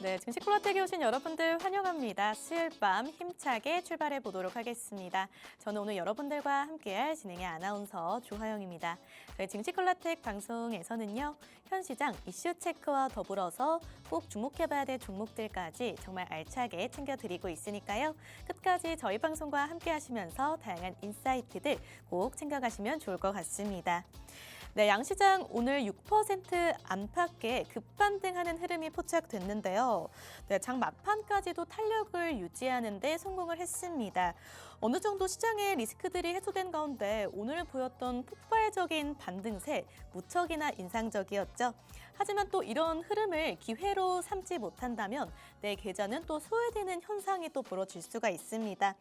네, 증시 콜라텍에 오신 여러분들 환영합니다. 수요일 밤 힘차게 출발해 보도록 하겠습니다. 저는 오늘 여러분들과 함께할 진행의 아나운서 조하영입니다. 저희 증시 콜라텍 방송에서는요, 현 시장 이슈 체크와 더불어서 꼭 주목해봐야 될 종목들까지 정말 알차게 챙겨드리고 있으니까요. 끝까지 저희 방송과 함께하시면서 다양한 인사이트들 꼭 챙겨가시면 좋을 것 같습니다. 네, 양시장 오늘 6% 안팎의 급반등하는 흐름이 포착됐는데요. 네, 장 막판까지도 탄력을 유지하는 데 성공을 했습니다. 어느 정도 시장의 리스크들이 해소된 가운데 오늘 보였던 폭발적인 반등세 무척이나 인상적이었죠. 하지만 또 이런 흐름을 기회로 삼지 못한다면 내 계좌는 또 소외되는 현상이 또 벌어질 수가 있습니다.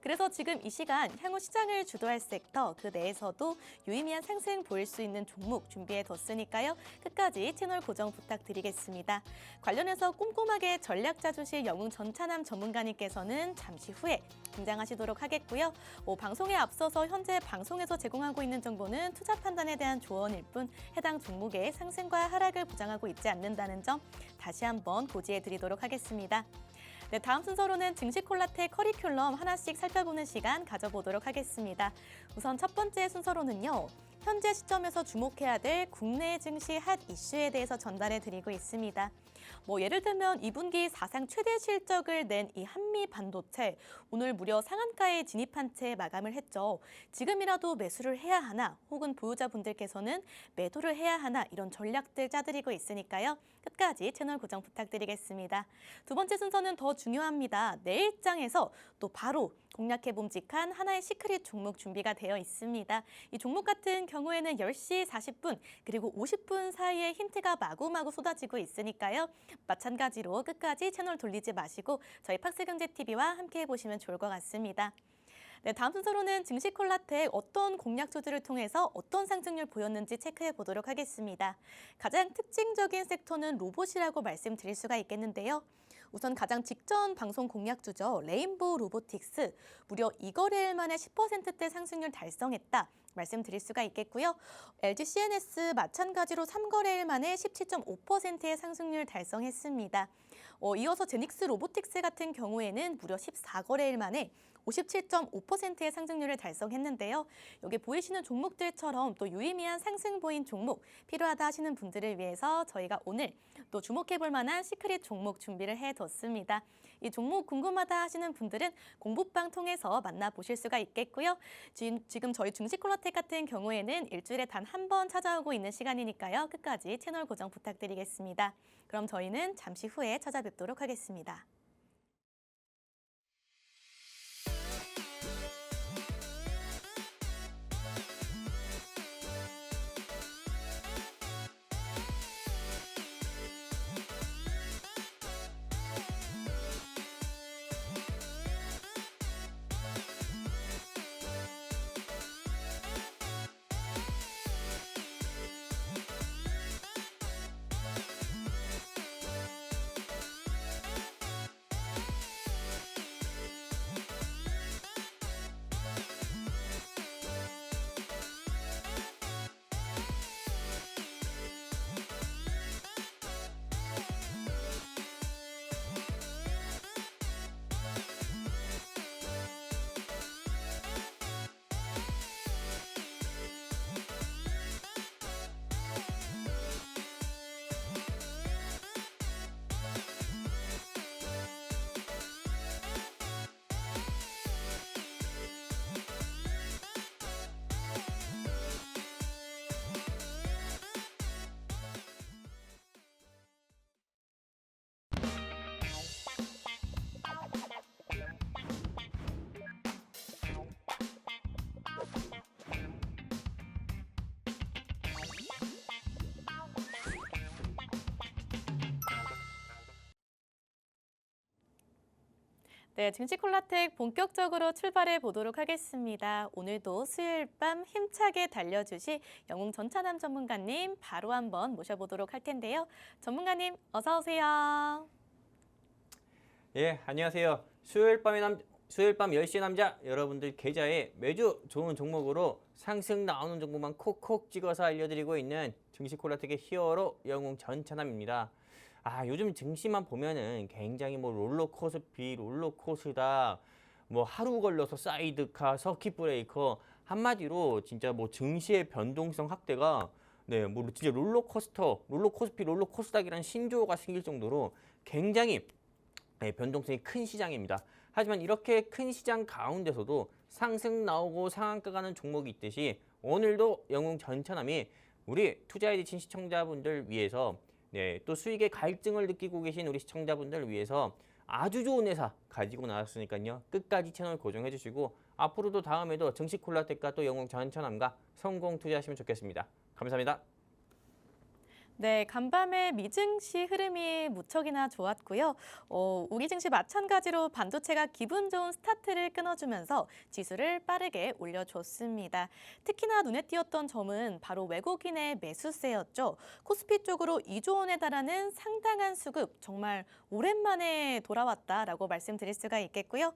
그래서 지금 이 시간 향후 시장을 주도할 섹터 그 내에서도 유의미한 상승 보일 수 있는 종목 준비해뒀으니까요. 끝까지 채널 고정 부탁드리겠습니다. 관련해서 꼼꼼하게 전략 짜주실 영웅 전차남 전문가님께서는 잠시 후에 등장하시도록 하겠고요. 방송에 앞서서 현재 방송에서 제공하고 있는 정보는 투자 판단에 대한 조언일 뿐 해당 종목의 상승과 하락을 보장하고 있지 않는다는 점 다시 한번 고지해 드리도록 하겠습니다. 네, 다음 순서로는 증시 콜라텍 커리큘럼 하나씩 살펴보는 시간 가져보도록 하겠습니다. 우선 첫 번째 순서로는요. 현재 시점에서 주목해야 될 국내 증시 핫 이슈에 대해서 전달해 드리고 있습니다. 예를 들면 2분기 사상 최대 실적을 낸 이 한미 반도체 오늘 무려 상한가에 진입한 채 마감을 했죠. 지금이라도 매수를 해야 하나 혹은 보유자분들께서는 매도를 해야 하나 이런 전략들 짜드리고 있으니까요. 끝까지 채널 고정 부탁드리겠습니다. 두 번째 순서는 더 중요합니다. 내일장에서 또 바로 공략해 봄직한 하나의 시크릿 종목 준비가 되어 있습니다. 이 종목 같은 경우에는 10시 40분 그리고 50분 사이에 힌트가 마구마구 쏟아지고 있으니까요. 마찬가지로 끝까지 채널 돌리지 마시고 저희 팍스경제TV와 함께해 보시면 좋을 것 같습니다. 네, 다음 순서로는 증시 콜라텍 어떤 공략 조주를 통해서 어떤 상승률 보였는지 체크해 보도록 하겠습니다. 가장 특징적인 섹터는 로봇이라고 말씀드릴 수가 있겠는데요. 우선 가장 직전 방송 공략주죠. 레인보우 로보틱스 무려 2거래일 만에 10%대 상승률 달성했다. 말씀드릴 수가 있겠고요. LG CNS 마찬가지로 3거래일 만에 17.5%의 상승률 달성했습니다. 이어서 제닉스 로보틱스 같은 경우에는 무려 14거래일 만에 57.5%의 상승률을 달성했는데요. 여기 보이시는 종목들처럼 또 유의미한 상승 보인 종목 필요하다 하시는 분들을 위해서 저희가 오늘 또 주목해볼 만한 시크릿 종목 준비를 해뒀습니다. 이 종목 궁금하다 하시는 분들은 공부방 통해서 만나보실 수가 있겠고요. 지금 저희 증시 콜라텍 같은 경우에는 일주일에 단 한 번 찾아오고 있는 시간이니까요. 끝까지 채널 고정 부탁드리겠습니다. 그럼 저희는 잠시 후에 찾아뵙도록 하겠습니다. 네, 증시 콜라텍 본격적으로 출발해 보도록 하겠습니다. 오늘도 수요일 밤 힘차게 달려주실 영웅 전차남 전문가님 바로 한번 모셔보도록 할 텐데요. 전문가님 어서 오세요. 예, 안녕하세요. 수요일 밤 10시 남자 여러분들 계좌에 매주 좋은 종목으로 상승 나오는 종목만 콕콕 찍어서 알려드리고 있는 증시 콜라텍의 히어로 영웅 전차남입니다. 요즘 증시만 보면은 굉장히 뭐 롤러코스다, 뭐 하루 걸려서 사이드카, 서킷 브레이커, 한마디로 진짜 뭐 증시의 변동성 확대가 뭐 진짜 롤러코스닥이라는 신조어가 생길 정도로 굉장히 변동성이 큰 시장입니다. 하지만 이렇게 큰 시장 가운데서도 상승 나오고 상한가 가는 종목이 있듯이 오늘도 영웅 전천함이 우리 투자에 지친 시청자분들 위해서 또 수익의 갈증을 느끼고 계신 우리 시청자분들 위해서 아주 좋은 회사 가지고 나왔으니까요. 끝까지 채널 고정해 주시고 앞으로도 다음에도 증시콜라텍과 또 영웅 전천함과 성공 투자하시면 좋겠습니다. 감사합니다. 네, 간밤에 미증시 흐름이 무척이나 좋았고요. 우리 증시 마찬가지로 반도체가 기분 좋은 스타트를 끊어주면서 지수를 빠르게 올려줬습니다. 특히나 눈에 띄었던 점은 바로 외국인의 매수세였죠. 코스피 쪽으로 2조 원에 달하는 상당한 수급, 정말 오랜만에 돌아왔다라고 말씀드릴 수가 있겠고요.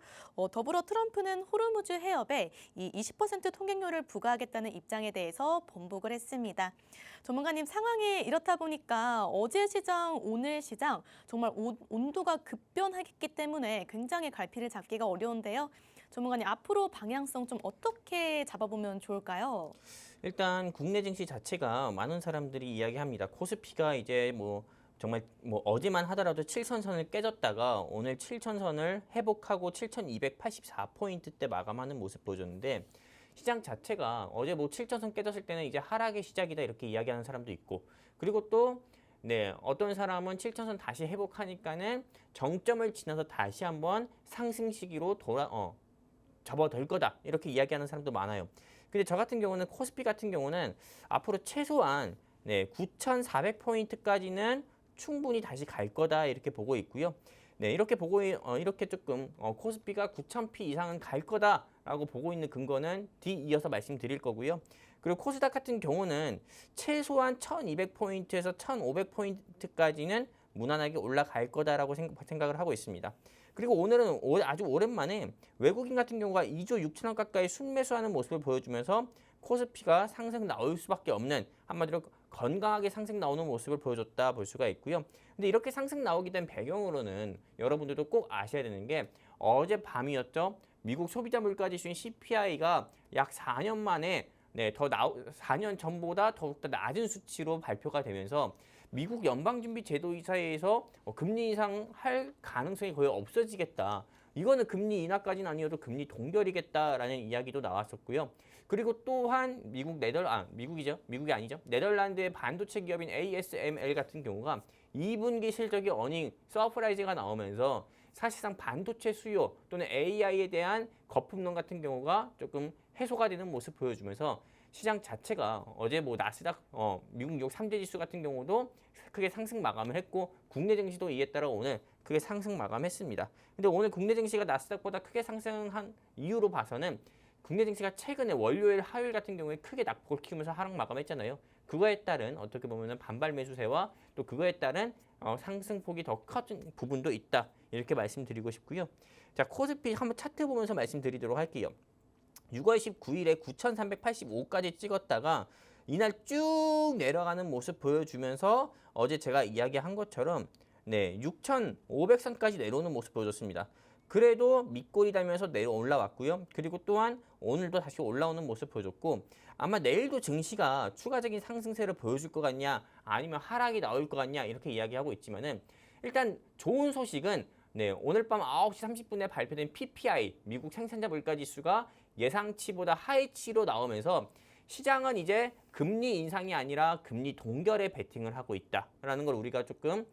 더불어 트럼프는 호르무즈 해협에 이 20% 통행료를 부과하겠다는 입장에 대해서 번복을 했습니다. 전문가님, 상황이 이렇다 보니까 어제 시장, 오늘 시장 정말 온도가 급변하기 때문에 굉장히 갈피를 잡기가 어려운데요. 전문가님, 앞으로 방향성 좀 어떻게 잡아보면 좋을까요? 일단 국내 증시 자체가 많은 사람들이 이야기합니다. 코스피가 이제 뭐 정말 뭐 어제만 하더라도 7천선을 깨졌다가 오늘 7천선을 회복하고 7,284포인트대 마감하는 모습 보여줬는데 시장 자체가 어제 뭐 7천선 깨졌을 때는 이제 하락의 시작이다 이렇게 이야기하는 사람도 있고 그리고 또 어떤 사람은 7천선 다시 회복하니까는 정점을 지나서 다시 한번 상승 시기로 접어들 거다 이렇게 이야기하는 사람도 많아요. 근데 저 같은 경우는 코스피 같은 경우는 앞으로 최소한 9,400포인트까지는 충분히 다시 갈 거다 이렇게 보고 있고요. 이렇게 조금 코스피가 9,000피 이상은 갈 거다라고 보고 있는 근거는 뒤이어서 말씀드릴 거고요. 그리고 코스닥 같은 경우는 최소한 1,200포인트에서 1,500포인트까지는 무난하게 올라갈 거다라고 생각을 하고 있습니다. 그리고 오늘은 아주 오랜만에 외국인 같은 경우가 2조 6천원 가까이 순매수하는 모습을 보여주면서 코스피가 상승 나올 수밖에 없는 한마디로 건강하게 상승 나오는 모습을 보여줬다 볼 수가 있고요. 근데 이렇게 상승 나오게 된 배경으로는 여러분들도 꼭 아셔야 되는 게 어제 밤이었죠. 미국 소비자 물가 지수인 CPI가 약 4년 만에 4년 전보다 더욱더 낮은 수치로 발표가 되면서 미국 연방준비제도이사회에서 금리 인상할 가능성이 거의 없어지겠다. 이거는 금리 인하까지는 아니어도 금리 동결이겠다라는 이야기도 나왔었고요. 그리고 또한 미국이 아니죠. 네덜란드의 반도체 기업인 ASML 같은 경우가 2분기 실적이 어닝 서프라이즈가 나오면서 사실상 반도체 수요 또는 AI에 대한 거품론 같은 경우가 조금 해소가 되는 모습 보여주면서 시장 자체가 어제 뭐 나스닥 미국 뉴욕 3대 지수 같은 경우도 크게 상승 마감을 했고 국내 증시도 이에 따라 오늘 크게 상승 마감했습니다. 근데 오늘 국내 증시가 나스닥보다 크게 상승한 이유로 봐서는 국내 증시가 최근에 월요일, 화요일 같은 경우에 크게 낙폭을 키우면서 하락 마감했잖아요. 그거에 따른 어떻게 보면은 반발 매수세와 또 그거에 따른 상승폭이 더 커진 부분도 있다. 이렇게 말씀드리고 싶고요. 자, 코스피 한번 차트 보면서 말씀드리도록 할게요. 6월 19일에 9,385까지 찍었다가 이날 쭉 내려가는 모습 보여주면서 어제 제가 이야기한 것처럼 6,500선까지 내려오는 모습 보여줬습니다. 그래도 밑골이 달면서 내려 올라왔고요. 그리고 또한 오늘도 다시 올라오는 모습 보여줬고 아마 내일도 증시가 추가적인 상승세를 보여줄 것 같냐 아니면 하락이 나올 것 같냐 이렇게 이야기하고 있지만은 일단 좋은 소식은 오늘 밤 9시 30분에 발표된 PPI 미국 생산자 물가지수가 예상치보다 하이치로 나오면서 시장은 이제 금리 인상이 아니라 금리 동결에 베팅을 하고 있다라는 걸 우리가 조금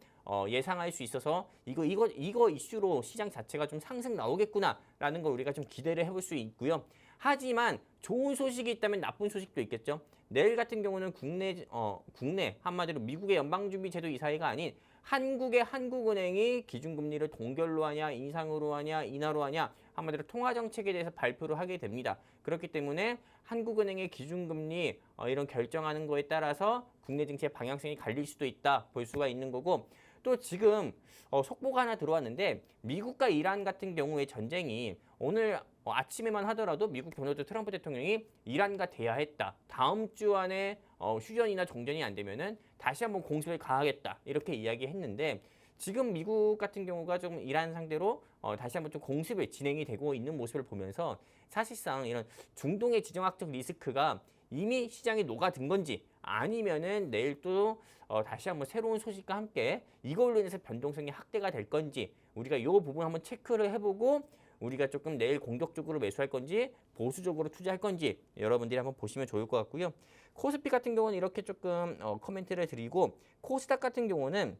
예상할 수 있어서 이거 이슈로 시장 자체가 좀 상승 나오겠구나라는 걸 우리가 좀 기대를 해볼 수 있고요. 하지만 좋은 소식이 있다면 나쁜 소식도 있겠죠. 내일 같은 경우는 국내 한마디로 미국의 연방준비제도 이사회가 아닌 한국의 한국은행이 기준금리를 동결로 하냐 인상으로 하냐 인하로 하냐 한마디로 통화정책에 대해서 발표를 하게 됩니다. 그렇기 때문에 한국은행의 기준금리 이런 결정하는 거에 따라서 국내 증시의 방향성이 갈릴 수도 있다 볼 수가 있는 거고 또 지금 속보가 하나 들어왔는데 미국과 이란 같은 경우의 전쟁이 오늘 아침에만 하더라도 미국 도널드 트럼프 대통령이 이란과 대화했다. 다음 주 안에 휴전이나 정전이 안 되면은 다시 한번 공습을 가하겠다. 이렇게 이야기했는데 지금 미국 같은 경우가 좀 이란 상대로 다시 한번 좀 공습이 진행이 되고 있는 모습을 보면서 사실상 이런 중동의 지정학적 리스크가 이미 시장에 녹아든 건지 아니면은 내일 또 다시 한번 새로운 소식과 함께 이걸로 인해서 변동성이 확대가 될 건지 우리가 이 부분 한번 체크를 해보고 우리가 조금 내일 공격적으로 매수할 건지 보수적으로 투자할 건지 여러분들이 한번 보시면 좋을 것 같고요. 코스피 같은 경우는 이렇게 조금 코멘트를 드리고 코스닥 같은 경우는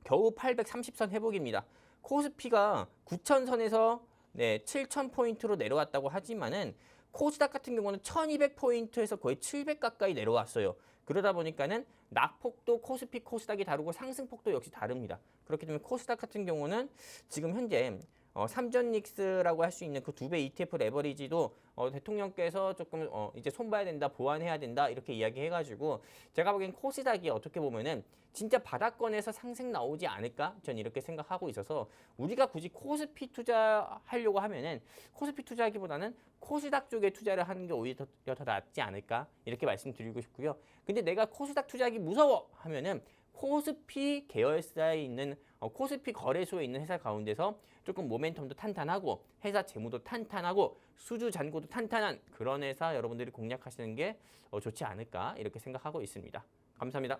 겨우 830선 회복입니다. 코스피가 9,000선에서 7,000포인트로 내려왔다고 하지만은 코스닥 같은 경우는 1,200포인트에서 거의 700 가까이 내려왔어요. 그러다 보니까는 낙폭도 코스피, 코스닥이 다르고 상승폭도 역시 다릅니다. 그렇기 때문에 코스닥 같은 경우는 지금 현재 삼전닉스라고 할 수 있는 그 2배 ETF 레버리지도 대통령께서 조금 이제 손봐야 된다, 보완해야 된다 이렇게 이야기해가지고 제가 보기엔 코스닥이 어떻게 보면은 진짜 바닥권에서 상승 나오지 않을까? 전 이렇게 생각하고 있어서 우리가 굳이 코스피 투자하려고 하면은 코스피 투자하기보다는 코스닥 쪽에 투자를 하는 게 오히려 더 낫지 않을까? 이렇게 말씀드리고 싶고요. 근데 내가 코스닥 투자하기 무서워 하면은 코스피 계열사에 있는 코스피 거래소에 있는 회사 가운데서 조금 모멘텀도 탄탄하고 회사 재무도 탄탄하고 수주 잔고도 탄탄한 그런 회사 여러분들이 공략하시는 게 좋지 않을까 이렇게 생각하고 있습니다. 감사합니다.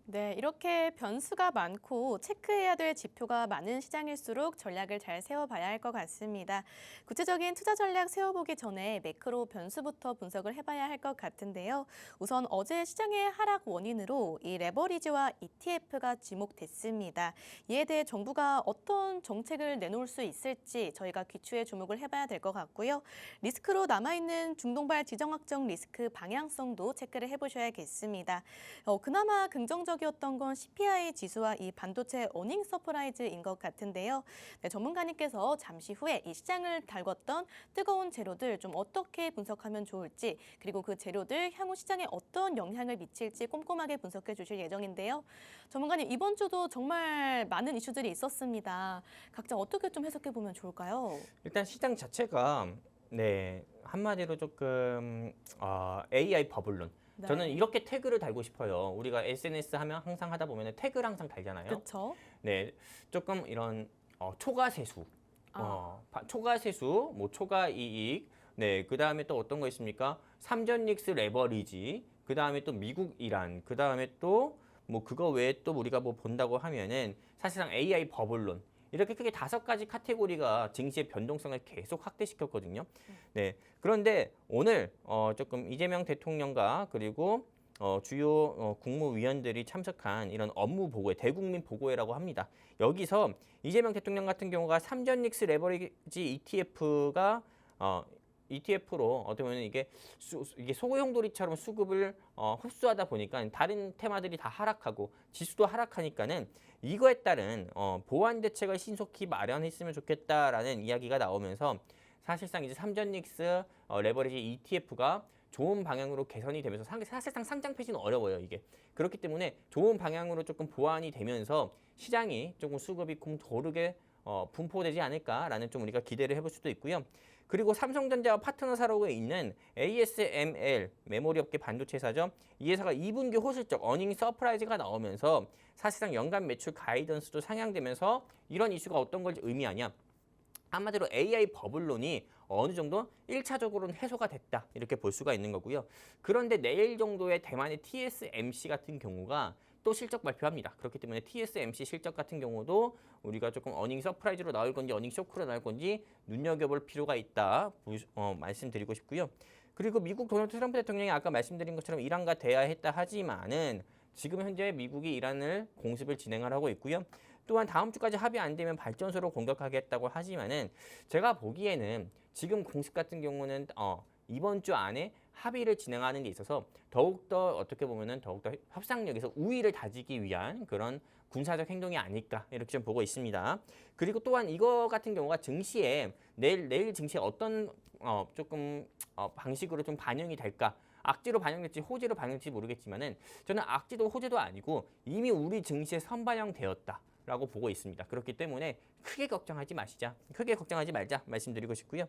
네, 이렇게 변수가 많고 체크해야 될 지표가 많은 시장일수록 전략을 잘 세워봐야 할 것 같습니다. 구체적인 투자 전략 세워보기 전에 매크로 변수부터 분석을 해봐야 할 것 같은데요. 우선 어제 시장의 하락 원인으로 이 레버리지와 ETF가 지목됐습니다. 이에 대해 정부가 어떤 정책을 내놓을 수 있을지 저희가 귀추에 주목을 해봐야 될 것 같고요. 리스크로 남아있는 중동발 지정학적 리스크 방향성도 체크를 해보셔야겠습니다. 그나마 긍정적이었던 건 CPI 지수와 이 반도체 어닝 서프라이즈인 것 같은데요. 네, 전문가님께서 잠시 후에 이 시장을 달궜던 뜨거운 재료들 좀 어떻게 분석하면 좋을지 그리고 그 재료들 향후 시장에 어떤 영향을 미칠지 꼼꼼하게 분석해 주실 예정인데요. 전문가님 이번 주도 정말 많은 이슈들이 있었습니다. 각자 어떻게 좀 해석해 보면 좋을까요? 일단 시장 자체가 한마디로 조금 AI 버블론. 네. 저는 이렇게 태그를 달고 싶어요. 우리가 SNS 하면 항상 하다 보면 태그를 항상 달잖아요. 그렇죠. 네, 조금 이런 초과세수, 아. 초과세수, 뭐 초과이익, 그 다음에 또 어떤 거 있습니까? 삼전닉스 레버리지, 그 다음에 또 미국 이란, 그 다음에 또 뭐 그거 외에 또 우리가 뭐 본다고 하면은 사실상 AI 버블론. 이렇게 크게 5가지 카테고리가 증시의 변동성을 계속 확대시켰거든요. 네. 그런데 오늘 조금 이재명 대통령과 그리고 주요 국무위원들이 참석한 이런 업무 보고회, 대국민 보고회라고 합니다. 여기서 이재명 대통령 같은 경우가 삼전닉스 레버리지 ETF가 ETF로 어떻게 보면 이게 소용돌이처럼 수급을 흡수하다 보니까 다른 테마들이 다 하락하고 지수도 하락하니까는 이거에 따른 보완 대책을 신속히 마련했으면 좋겠다라는 이야기가 나오면서 사실상 이제 삼전닉스 레버리지 ETF가 좋은 방향으로 개선이 되면서 사실상 상장 폐지는 어려워요, 이게. 그렇기 때문에 좋은 방향으로 조금 보완이 되면서 시장이 조금 수급이 고르게 분포되지 않을까라는 좀 우리가 기대를 해볼 수도 있고요. 그리고 삼성전자와 파트너사로 있는 ASML 메모리 업계 반도체 회사죠. 이 회사가 2분기 호실적 어닝 서프라이즈가 나오면서 사실상 연간 매출 가이던스도 상향되면서 이런 이슈가 어떤 걸 의미하냐. 한마디로 AI 버블론이 어느 정도 1차적으로는 해소가 됐다 이렇게 볼 수가 있는 거고요. 그런데 내일 정도의 대만의 TSMC 같은 경우가 또 실적 발표합니다. 그렇기 때문에 TSMC 실적 같은 경우도 우리가 조금 어닝 서프라이즈로 나올 건지 어닝 쇼크로 나올 건지 눈여겨볼 필요가 있다 말씀드리고 싶고요. 그리고 미국 도널드 트럼프 대통령이 아까 말씀드린 것처럼 이란과 대화했다 하지만은 지금 현재 미국이 이란을 공습을 진행하고 있고요. 또한 다음 주까지 합의 안 되면 발전소로 공격하겠다고 하지만은 제가 보기에는 지금 공습 같은 경우는 이번 주 안에 합의를 진행하는 데 있어서 더욱더 어떻게 보면은 더욱더 협상력에서 우위를 다지기 위한 그런 군사적 행동이 아닐까 이렇게 좀 보고 있습니다. 그리고 또한 이거 같은 경우가 증시에 내일 증시에 어떤 조금 방식으로 좀 반영이 될까? 악재로 반영될지 호재로 반영될지 모르겠지만은 저는 악재도 호재도 아니고 이미 우리 증시에 선반영되었다라고 보고 있습니다. 그렇기 때문에 크게 걱정하지 마시자. 크게 걱정하지 말자 말씀드리고 싶고요.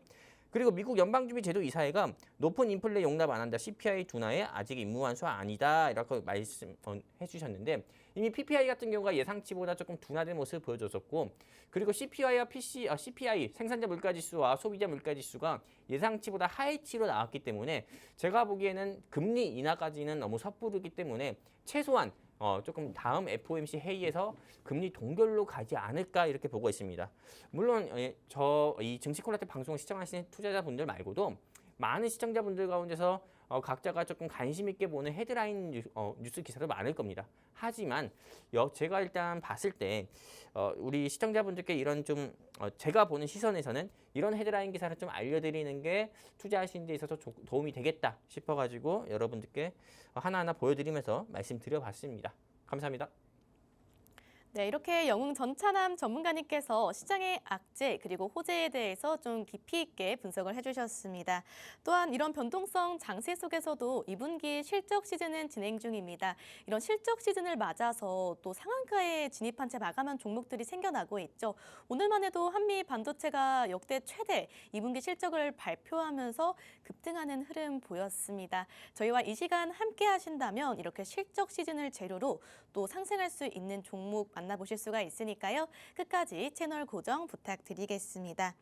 그리고 미국 연방준비제도 이사회가 높은 인플레 용납 안 한다. CPI 둔화에 아직 임무 완수 아니다. 이렇게 말씀해 주셨는데 이미 PPI 같은 경우가 예상치보다 조금 둔화된 모습을 보여줬었고 그리고 CPI와 CPI 생산자 물가지수와 소비자 물가지수가 예상치보다 하이치로 나왔기 때문에 제가 보기에는 금리 인하까지는 너무 섣부르기 때문에 최소한 조금 다음 FOMC 회의에서 금리 동결로 가지 않을까 이렇게 보고 있습니다. 물론 저 이 증시 콜라텍 방송을 시청하시는 투자자분들 말고도 많은 시청자분들 가운데서 각자가 조금 관심 있게 보는 헤드라인 뉴스 기사도 많을 겁니다. 하지만 제가 일단 봤을 때 우리 시청자분들께 이런 좀 제가 보는 시선에서는 이런 헤드라인 기사를 좀 알려드리는 게 투자하시는 데 있어서 도움이 되겠다 싶어가지고 여러분들께 하나하나 보여드리면서 말씀드려봤습니다. 감사합니다. 네, 이렇게 영웅 전찬남 전문가님께서 시장의 악재 그리고 호재에 대해서 좀 깊이 있게 분석을 해주셨습니다. 또한 이런 변동성 장세 속에서도 2분기 실적 시즌은 진행 중입니다. 이런 실적 시즌을 맞아서 또 상한가에 진입한 채 마감한 종목들이 생겨나고 있죠. 오늘만 해도 한미 반도체가 역대 최대 2분기 실적을 발표하면서 급등하는 흐름 보였습니다. 저희와 이 시간 함께 하신다면 이렇게 실적 시즌을 재료로 또 상승할 수 있는 종목 만나보실 수가 있으니까요. 끝까지 채널 고정 부탁드리겠습니다.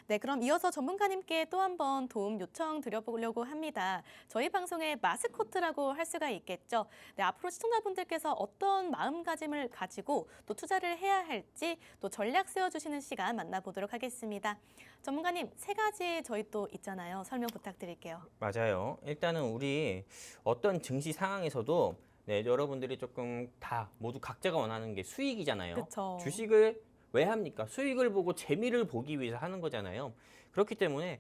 네, 그럼 이어서 전문가님께 또 한 번 도움 요청 드려보려고 합니다. 저희 방송의 마스코트라고 할 수가 있겠죠. 네, 앞으로 시청자분들께서 어떤 마음가짐을 가지고 또 투자를 해야 할지 또 전략 세워주시는 시간 만나보도록 하겠습니다. 전문가님, 세 가지 저희 또 있잖아요. 설명 부탁드릴게요. 맞아요. 일단은 우리 어떤 증시 상황에서도 여러분들이 조금 다 모두 각자가 원하는 게 수익이잖아요. 그쵸. 주식을 왜 합니까? 수익을 보고 재미를 보기 위해서 하는 거잖아요. 그렇기 때문에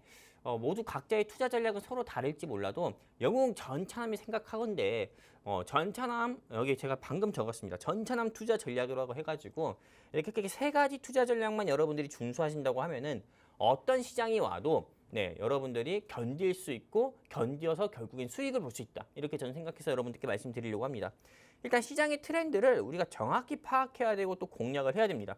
모두 각자의 투자 전략은 서로 다를지 몰라도 영웅 전차남이 생각하건대 전차남 여기 제가 방금 적었습니다. 전차남 투자 전략이라고 해가지고 이렇게 세 가지 투자 전략만 여러분들이 준수하신다고 하면은 어떤 시장이 와도 여러분들이 견딜 수 있고 견디어서 결국엔 수익을 볼 수 있다. 이렇게 저는 생각해서 여러분들께 말씀드리려고 합니다. 일단 시장의 트렌드를 우리가 정확히 파악해야 되고 또 공략을 해야 됩니다.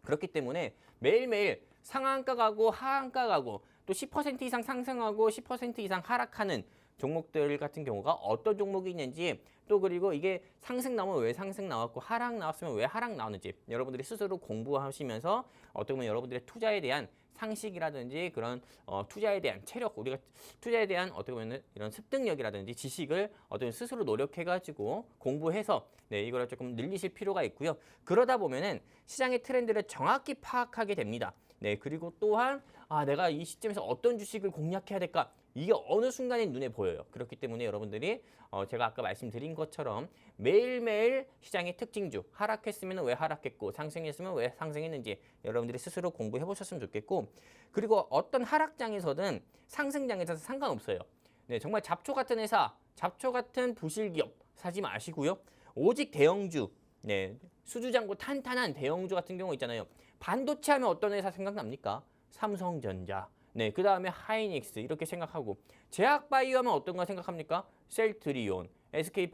그렇기 때문에 매일매일 상한가 가고 하한가 가고 또 10% 이상 상승하고 10% 이상 하락하는 종목들 같은 경우가 어떤 종목이 있는지 또 그리고 이게 상승 나오면 왜 상승 나왔고 하락 나왔으면 왜 하락 나오는지 여러분들이 스스로 공부하시면서 어떻게 보면 여러분들의 투자에 대한 상식이라든지 그런 투자에 대한 체력, 우리가 투자에 대한 어떻게 보면 이런 습득력이라든지 지식을 어떤 스스로 노력해가지고 공부해서 이거를 조금 늘리실 필요가 있고요. 그러다 보면은 시장의 트렌드를 정확히 파악하게 됩니다. 그리고 또한 내가 이 시점에서 어떤 주식을 공략해야 될까? 이게 어느 순간에 눈에 보여요. 그렇기 때문에 여러분들이 제가 아까 말씀드린 것처럼 매일매일 시장의 특징주, 하락했으면 왜 하락했고 상승했으면 왜 상승했는지 여러분들이 스스로 공부해 보셨으면 좋겠고 그리고 어떤 하락장에서든 상승장에서는 상관없어요. 정말 잡초 같은 회사, 잡초 같은 부실기업 사지 마시고요. 오직 대형주, 수주장고 탄탄한 대형주 같은 경우 있잖아요. 반도체 하면 어떤 회사 생각납니까? 삼성전자, 그 다음에 하이닉스 이렇게 생각하고 제약바이오 하면 어떤 거 생각합니까? 셀트리온, SK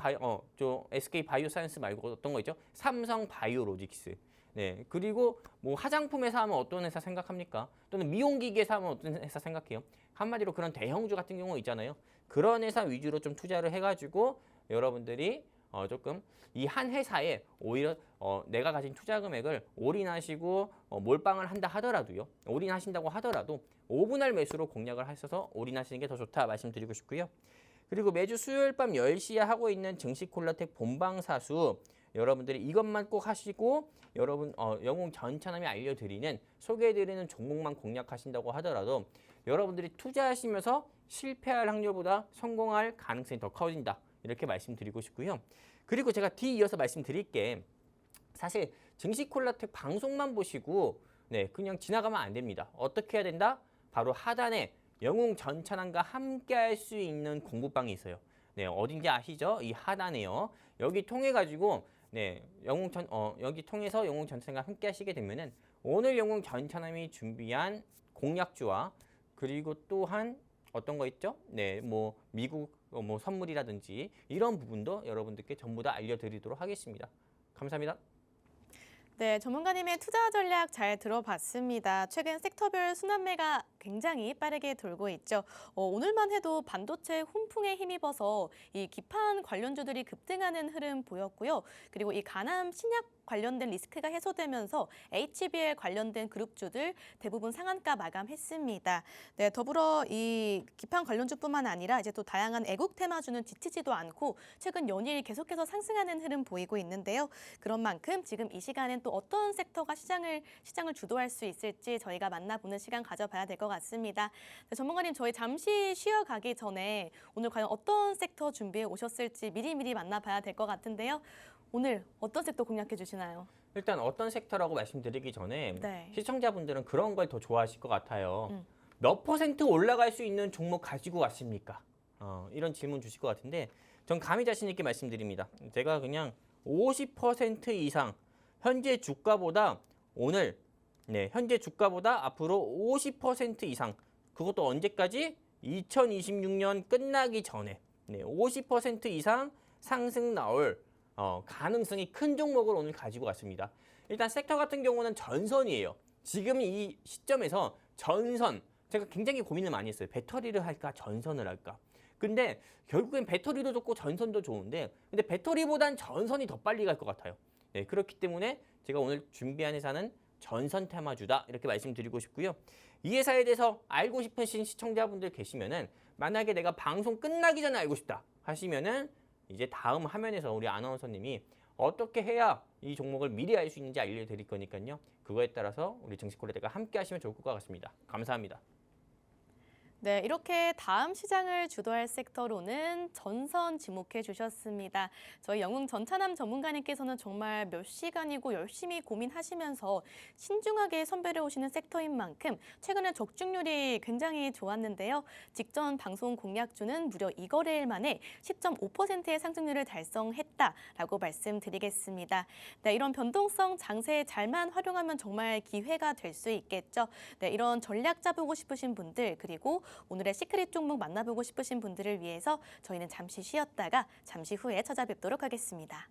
바이오사이언스 말고 어떤 거 있죠? 삼성 바이오로직스. 그리고 뭐 화장품 회사 하면 어떤 회사 생각합니까? 또는 미용기기 회사 하면 어떤 회사 생각해요? 한마디로 그런 대형주 같은 경우 있잖아요. 그런 회사 위주로 좀 투자를 해가지고 여러분들이 조금 이 한 회사에 오히려 내가 가진 투자 금액을 올인하시고 몰빵을 한다 하더라도요. 올인하신다고 하더라도 5분할 매수로 공략을 하셔서 올인하시는 게 더 좋다 말씀드리고 싶고요. 그리고 매주 수요일 밤 10시에 하고 있는 증시콜라텍 본방사수 여러분들이 이것만 꼭 하시고 여러분 영웅 전차남이 알려드리는 소개해드리는 종목만 공략하신다고 하더라도 여러분들이 투자하시면서 실패할 확률보다 성공할 가능성이 더 커진다. 이렇게 말씀드리고 싶고요. 그리고 제가 뒤 이어서 말씀드릴게 사실 증시콜라텍 방송만 보시고 그냥 지나가면 안 됩니다. 어떻게 해야 된다? 바로 하단에 영웅 전찬함과 함께 할 수 있는 공부방이 있어요. 어딘지 아시죠? 이 하단에요. 여기 통해 가지고 여기 통해서 영웅 전찬함과 함께 하시게 되면은 오늘 영웅 전찬함이 준비한 공략주와 그리고 또한 어떤 거 있죠? 네, 뭐 미국 뭐 선물이라든지 이런 부분도 여러분들께 전부 다 알려드리도록 하겠습니다. 감사합니다. 네, 전문가님의 투자 전략 잘 들어봤습니다. 최근 섹터별 순환매가 굉장히 빠르게 돌고 있죠. 오늘만 해도 반도체 훈풍에 힘입어서 이 기판 관련주들이 급등하는 흐름 보였고요. 그리고 이 간암 신약 관련된 리스크가 해소되면서 HBL 관련된 그룹주들 대부분 상한가 마감했습니다. 네, 더불어 이 기판 관련주뿐만 아니라 이제 또 다양한 애국 테마주는 지치지도 않고 최근 연일 계속해서 상승하는 흐름 보이고 있는데요. 그런 만큼 지금 이 시간엔 또 어떤 섹터가 시장을 주도할 수 있을지 저희가 만나보는 시간 가져봐야 될 것 같습니다. 네, 전문가님, 저희 잠시 쉬어가기 전에 오늘 과연 어떤 섹터 준비해 오셨을지 미리미리 만나봐야 될 것 같은데요. 오늘 어떤 섹터 공략해 주시나요? 일단 어떤 섹터라고 말씀드리기 전에 네. 시청자분들은 그런 걸 더 좋아하실 것 같아요. 음. 몇 퍼센트 올라갈 수 있는 종목 가지고 왔습니까? 이런 질문 주실 것 같은데 전 감히 자신 있게 말씀드립니다. 제가 그냥 50% 이상 현재 주가보다 오늘 현재 주가보다 앞으로 50% 이상 그것도 언제까지? 2026년 끝나기 전에 50% 이상 상승 나올 가능성이 큰 종목을 오늘 가지고 왔습니다. 일단 섹터 같은 경우는 전선이에요. 지금 이 시점에서 전선, 제가 굉장히 고민을 많이 했어요. 배터리를 할까, 전선을 할까. 근데 결국엔 배터리도 좋고 전선도 좋은데 근데 배터리보단 전선이 더 빨리 갈 것 같아요. 네, 그렇기 때문에 제가 오늘 준비한 회사는 전선 테마주다 이렇게 말씀드리고 싶고요. 이 회사에 대해서 알고 싶으신 시청자분들 계시면은 만약에 내가 방송 끝나기 전에 알고 싶다 하시면은 이제 다음 화면에서 우리 아나운서님이 어떻게 해야 이 종목을 미리 알 수 있는지 알려드릴 거니까요. 그거에 따라서 우리 증시콜레드가 함께 하시면 좋을 것 같습니다. 감사합니다. 네, 이렇게 다음 시장을 주도할 섹터로는 전선 지목해 주셨습니다. 저희 영웅 전차남 전문가님께서는 정말 몇 시간이고 열심히 고민하시면서 신중하게 선별해 오시는 섹터인 만큼 최근에 적중률이 굉장히 좋았는데요. 직전 방송 공약주는 무려 2거래일 만에 10.5%의 상승률을 달성했다라고 말씀드리겠습니다. 네, 이런 변동성 장세에 잘만 활용하면 정말 기회가 될 수 있겠죠. 네, 이런 전략 짜보고 싶으신 분들 그리고 오늘의 시크릿 종목 만나보고 싶으신 분들을 위해서 저희는 잠시 쉬었다가 잠시 후에 찾아뵙도록 하겠습니다.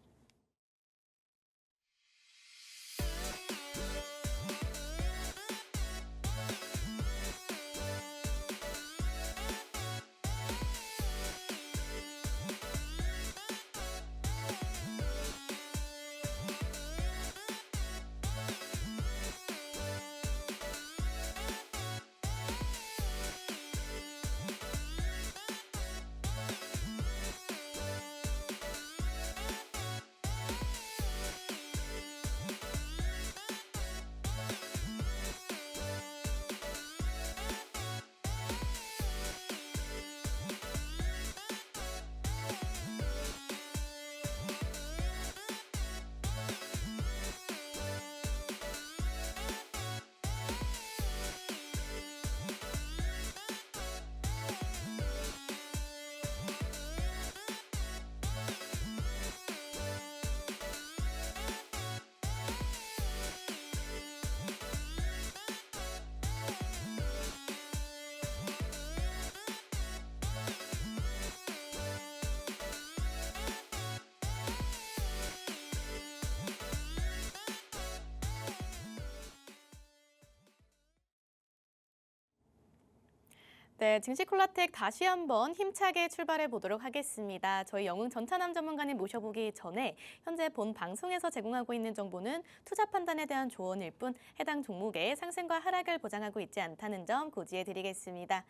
네, 증시콜라텍 다시 한번 힘차게 출발해 보도록 하겠습니다. 저희 영웅 전차남 전문가님 모셔보기 전에 현재 본 방송에서 제공하고 있는 정보는 투자 판단에 대한 조언일 뿐 해당 종목의 상승과 하락을 보장하고 있지 않다는 점 고지해 드리겠습니다.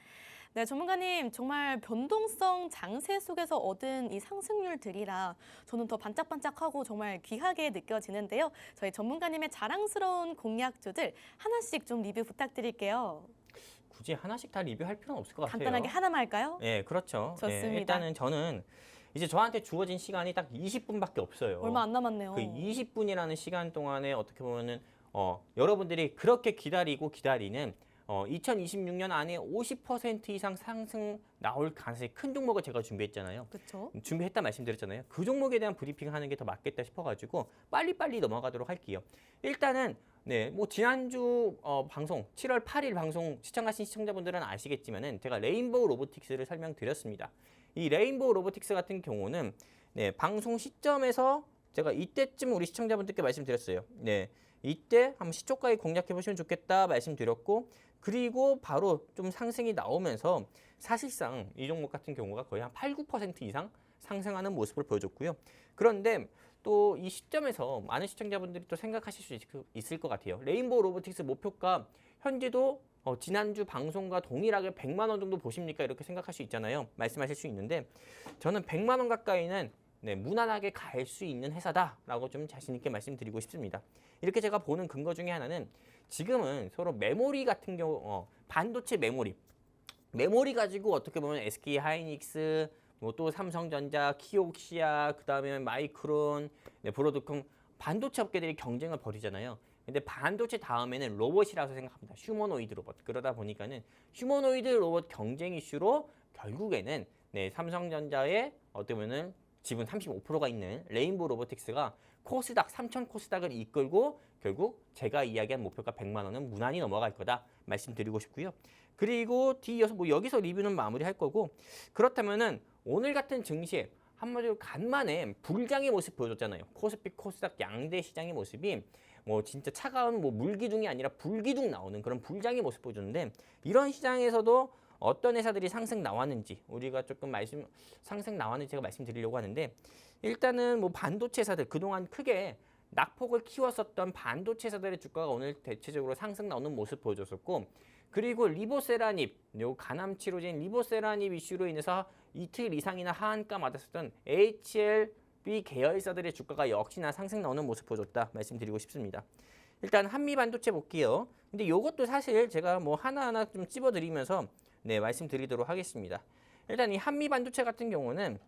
네, 전문가님 정말 변동성 장세 속에서 얻은 이 상승률들이라 저는 더 반짝반짝하고 정말 귀하게 느껴지는데요. 저희 전문가님의 자랑스러운 공약주들 하나씩 좀 리뷰 부탁드릴게요. 굳이 하나씩 다 리뷰할 필요는 없을 것 같아요. 간단하게 하나만 할까요? 네, 그렇죠. 좋습니다. 일단은 저는 이제 저한테 주어진 시간이 딱 20분밖에 없어요. 얼마 안 남았네요. 그 20분이라는 시간 동안에 어떻게 보면은 여러분들이 그렇게 기다리고 기다리는 2026년 안에 50% 이상 상승 나올 가능성이 큰 종목을 제가 준비했잖아요. 그렇죠. 준비했다 말씀드렸잖아요. 그 종목에 대한 브리핑 하는 게 더 맞겠다 싶어가지고 빨리빨리 넘어가도록 할게요. 일단은 네, 뭐 지난주 방송 7월 8일 방송 시청하신 시청자분들은 아시겠지만은 제가 레인보우 로보틱스를 설명드렸습니다. 이 레인보우 로보틱스 같은 경우는 네, 방송 시점에서 제가 이때쯤 우리 시청자분들께 말씀드렸어요. 네, 이때 한번 시초가에 공략해 보시면 좋겠다 말씀드렸고, 그리고 바로 좀 상승이 나오면서 사실상 이 종목 같은 경우가 거의 한 8, 9% 이상 상승하는 모습을 보여줬고요. 그런데 또 이 시점에서 많은 시청자분들이 또 생각하실 수 있을 것 같아요. 레인보우 로보틱스 목표가 현재도 지난주 방송과 동일하게 100만 원 정도 보십니까? 이렇게 생각할 수 있잖아요. 말씀하실 수 있는데 저는 100만 원 가까이는 네, 무난하게 갈 수 있는 회사다라고 좀 자신 있게 말씀드리고 싶습니다. 이렇게 제가 보는 근거 중에 하나는 지금은 서로 메모리 같은 경우 반도체 메모리 가지고 어떻게 보면 SK 하이닉스 뭐 또 삼성전자, 키옥시아, 그다음에 마이크론, 네, 브로드컴 반도체 업계들이 경쟁을 벌이잖아요. 근데 반도체 다음에는 로봇이라고 생각합니다. 휴머노이드 로봇. 그러다 보니까는 휴머노이드 로봇 경쟁 이슈로 결국에는 네, 삼성전자의 어떻게 보면은 지분 35%가 있는 레인보우 로보틱스가 코스닥 3천 코스닥을 이끌고 결국 제가 이야기한 목표가 100만 원은 무난히 넘어갈 거다 말씀드리고 싶고요. 그리고 뒤이어서 뭐 여기서 리뷰는 마무리할 거고, 그렇다면은 오늘 같은 증시에 한마디로 간만에 불장의 모습 보여줬잖아요. 코스피, 코스닥 양대 시장의 모습이 뭐 진짜 차가운 뭐 물기둥이 아니라 불기둥 나오는 그런 불장의 모습 보여줬는데, 이런 시장에서도 어떤 회사들이 상승 나왔는지 우리가 조금 상승 나왔는지 제가 말씀드리려고 하는데, 일단은 뭐 반도체 회사들 그동안 크게 낙폭을 키웠었던 반도체 회사들의 주가가 오늘 대체적으로 상승 나오는 모습 보여줬었고, 그리고 리보세라닙, 요 간암치료제인 리보세라닙 이슈로 인해서 이틀 이상이나 하한가 맞았었던 HLB 계열사들의 주가가 역시나 상승 나오는 모습 보여줬다 말씀드리고 싶습니다. 일단 한미 반도체 볼게요. 근데 요것도 사실 제가 뭐 하나하나 좀 찝어드리면서 네, 말씀드리도록 하겠습니다. 일단 이 한미 반도체 같은 경우는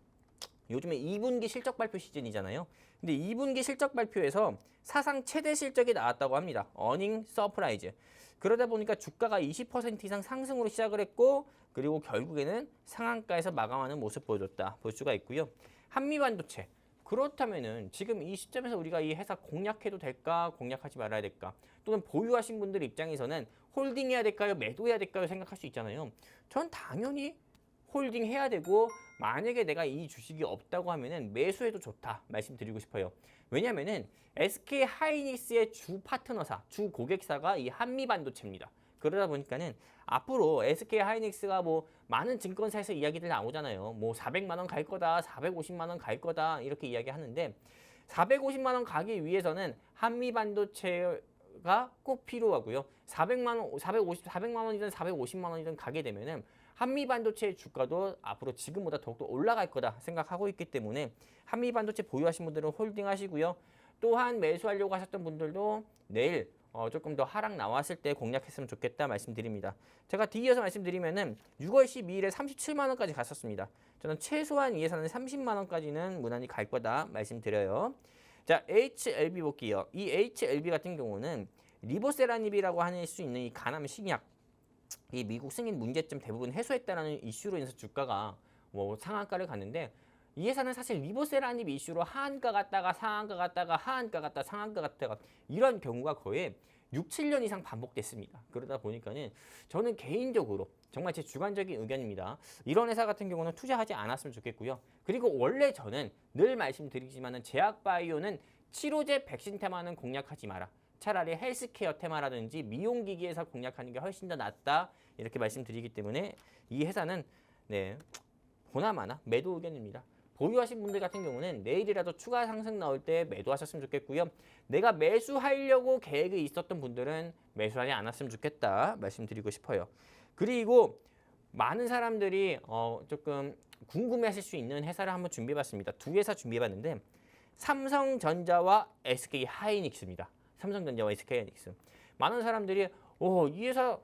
요즘에 2분기 실적 발표 시즌이잖아요. 근데 2분기 실적 발표에서 사상 최대 실적이 나왔다고 합니다. 어닝 서프라이즈. 그러다 보니까 주가가 20% 이상 상승으로 시작을 했고, 그리고 결국에는 상한가에서 마감하는 모습 보여줬다 볼 수가 있고요. 한미 반도체. 그렇다면은 지금 이 시점에서 우리가 이 회사 공략해도 될까, 공략하지 말아야 될까, 또는 보유하신 분들 입장에서는 홀딩해야 될까요, 매도해야 될까요 생각할 수 있잖아요. 전 당연히 홀딩해야 되고, 만약에 내가 이 주식이 없다고 하면은 매수해도 좋다 말씀드리고 싶어요. 왜냐면은 SK 하이닉스의 주 파트너사, 주 고객사가 이 한미 반도체입니다. 그러다 보니까는 앞으로 SK 하이닉스가 뭐 많은 증권사에서 이야기들 나오잖아요. 뭐 400만 원 갈 거다, 450만 원 갈 거다 이렇게 이야기하는데, 450만 원 가기 위해서는 한미 반도체가 꼭 필요하고요. 400만 원이든 450만 원이든 가게 되면은 한미 반도체의 주가도 앞으로 지금보다 더욱더 올라갈 거다 생각하고 있기 때문에 한미 반도체 보유하신 분들은 홀딩하시고요. 또한 매수하려고 하셨던 분들도 내일 조금 더 하락 나왔을 때 공략했으면 좋겠다 말씀드립니다. 제가 뒤이어서 말씀드리면은 6월 12일에 37만 원까지 갔었습니다. 저는 최소한 이 회사는 30만 원까지는 무난히 갈 거다 말씀드려요. 자, HLB 볼게요. 이 HLB 같은 경우는 리보세라닙이라고 할 수 있는 이 간암 신약, 이 미국 승인 문제점 대부분 해소했다라는 이슈로 인해서 주가가 뭐 상한가를 갔는데, 이 회사는 사실 리보세라닙 이슈로 하한가 갔다가 상한가 갔다가 하한가 갔다가 상한가 갔다가 이런 경우가 거의 6, 7년 이상 반복됐습니다. 그러다 보니까는 저는 개인적으로 정말 제 주관적인 의견입니다. 이런 회사 같은 경우는 투자하지 않았으면 좋겠고요. 그리고 원래 저는 늘 말씀드리지만은 제약바이오는 치료제 백신 테마는 공략하지 마라. 차라리 헬스케어 테마라든지 미용기기에서 공략하는 게 훨씬 더 낫다 이렇게 말씀드리기 때문에 이 회사는 네, 보나마나 매도 의견입니다. 보유하신 분들 같은 경우는 내일이라도 추가 상승 나올 때 매도하셨으면 좋겠고요. 내가 매수하려고 계획이 있었던 분들은 매수하지 않았으면 좋겠다 말씀드리고 싶어요. 그리고 많은 사람들이 조금 궁금해하실 수 있는 회사를 한번 준비해봤습니다. 두 회사 준비해봤는데 삼성전자와 SK 하이닉스입니다. 삼성전자와 SK 하이닉스. 많은 사람들이 이 회사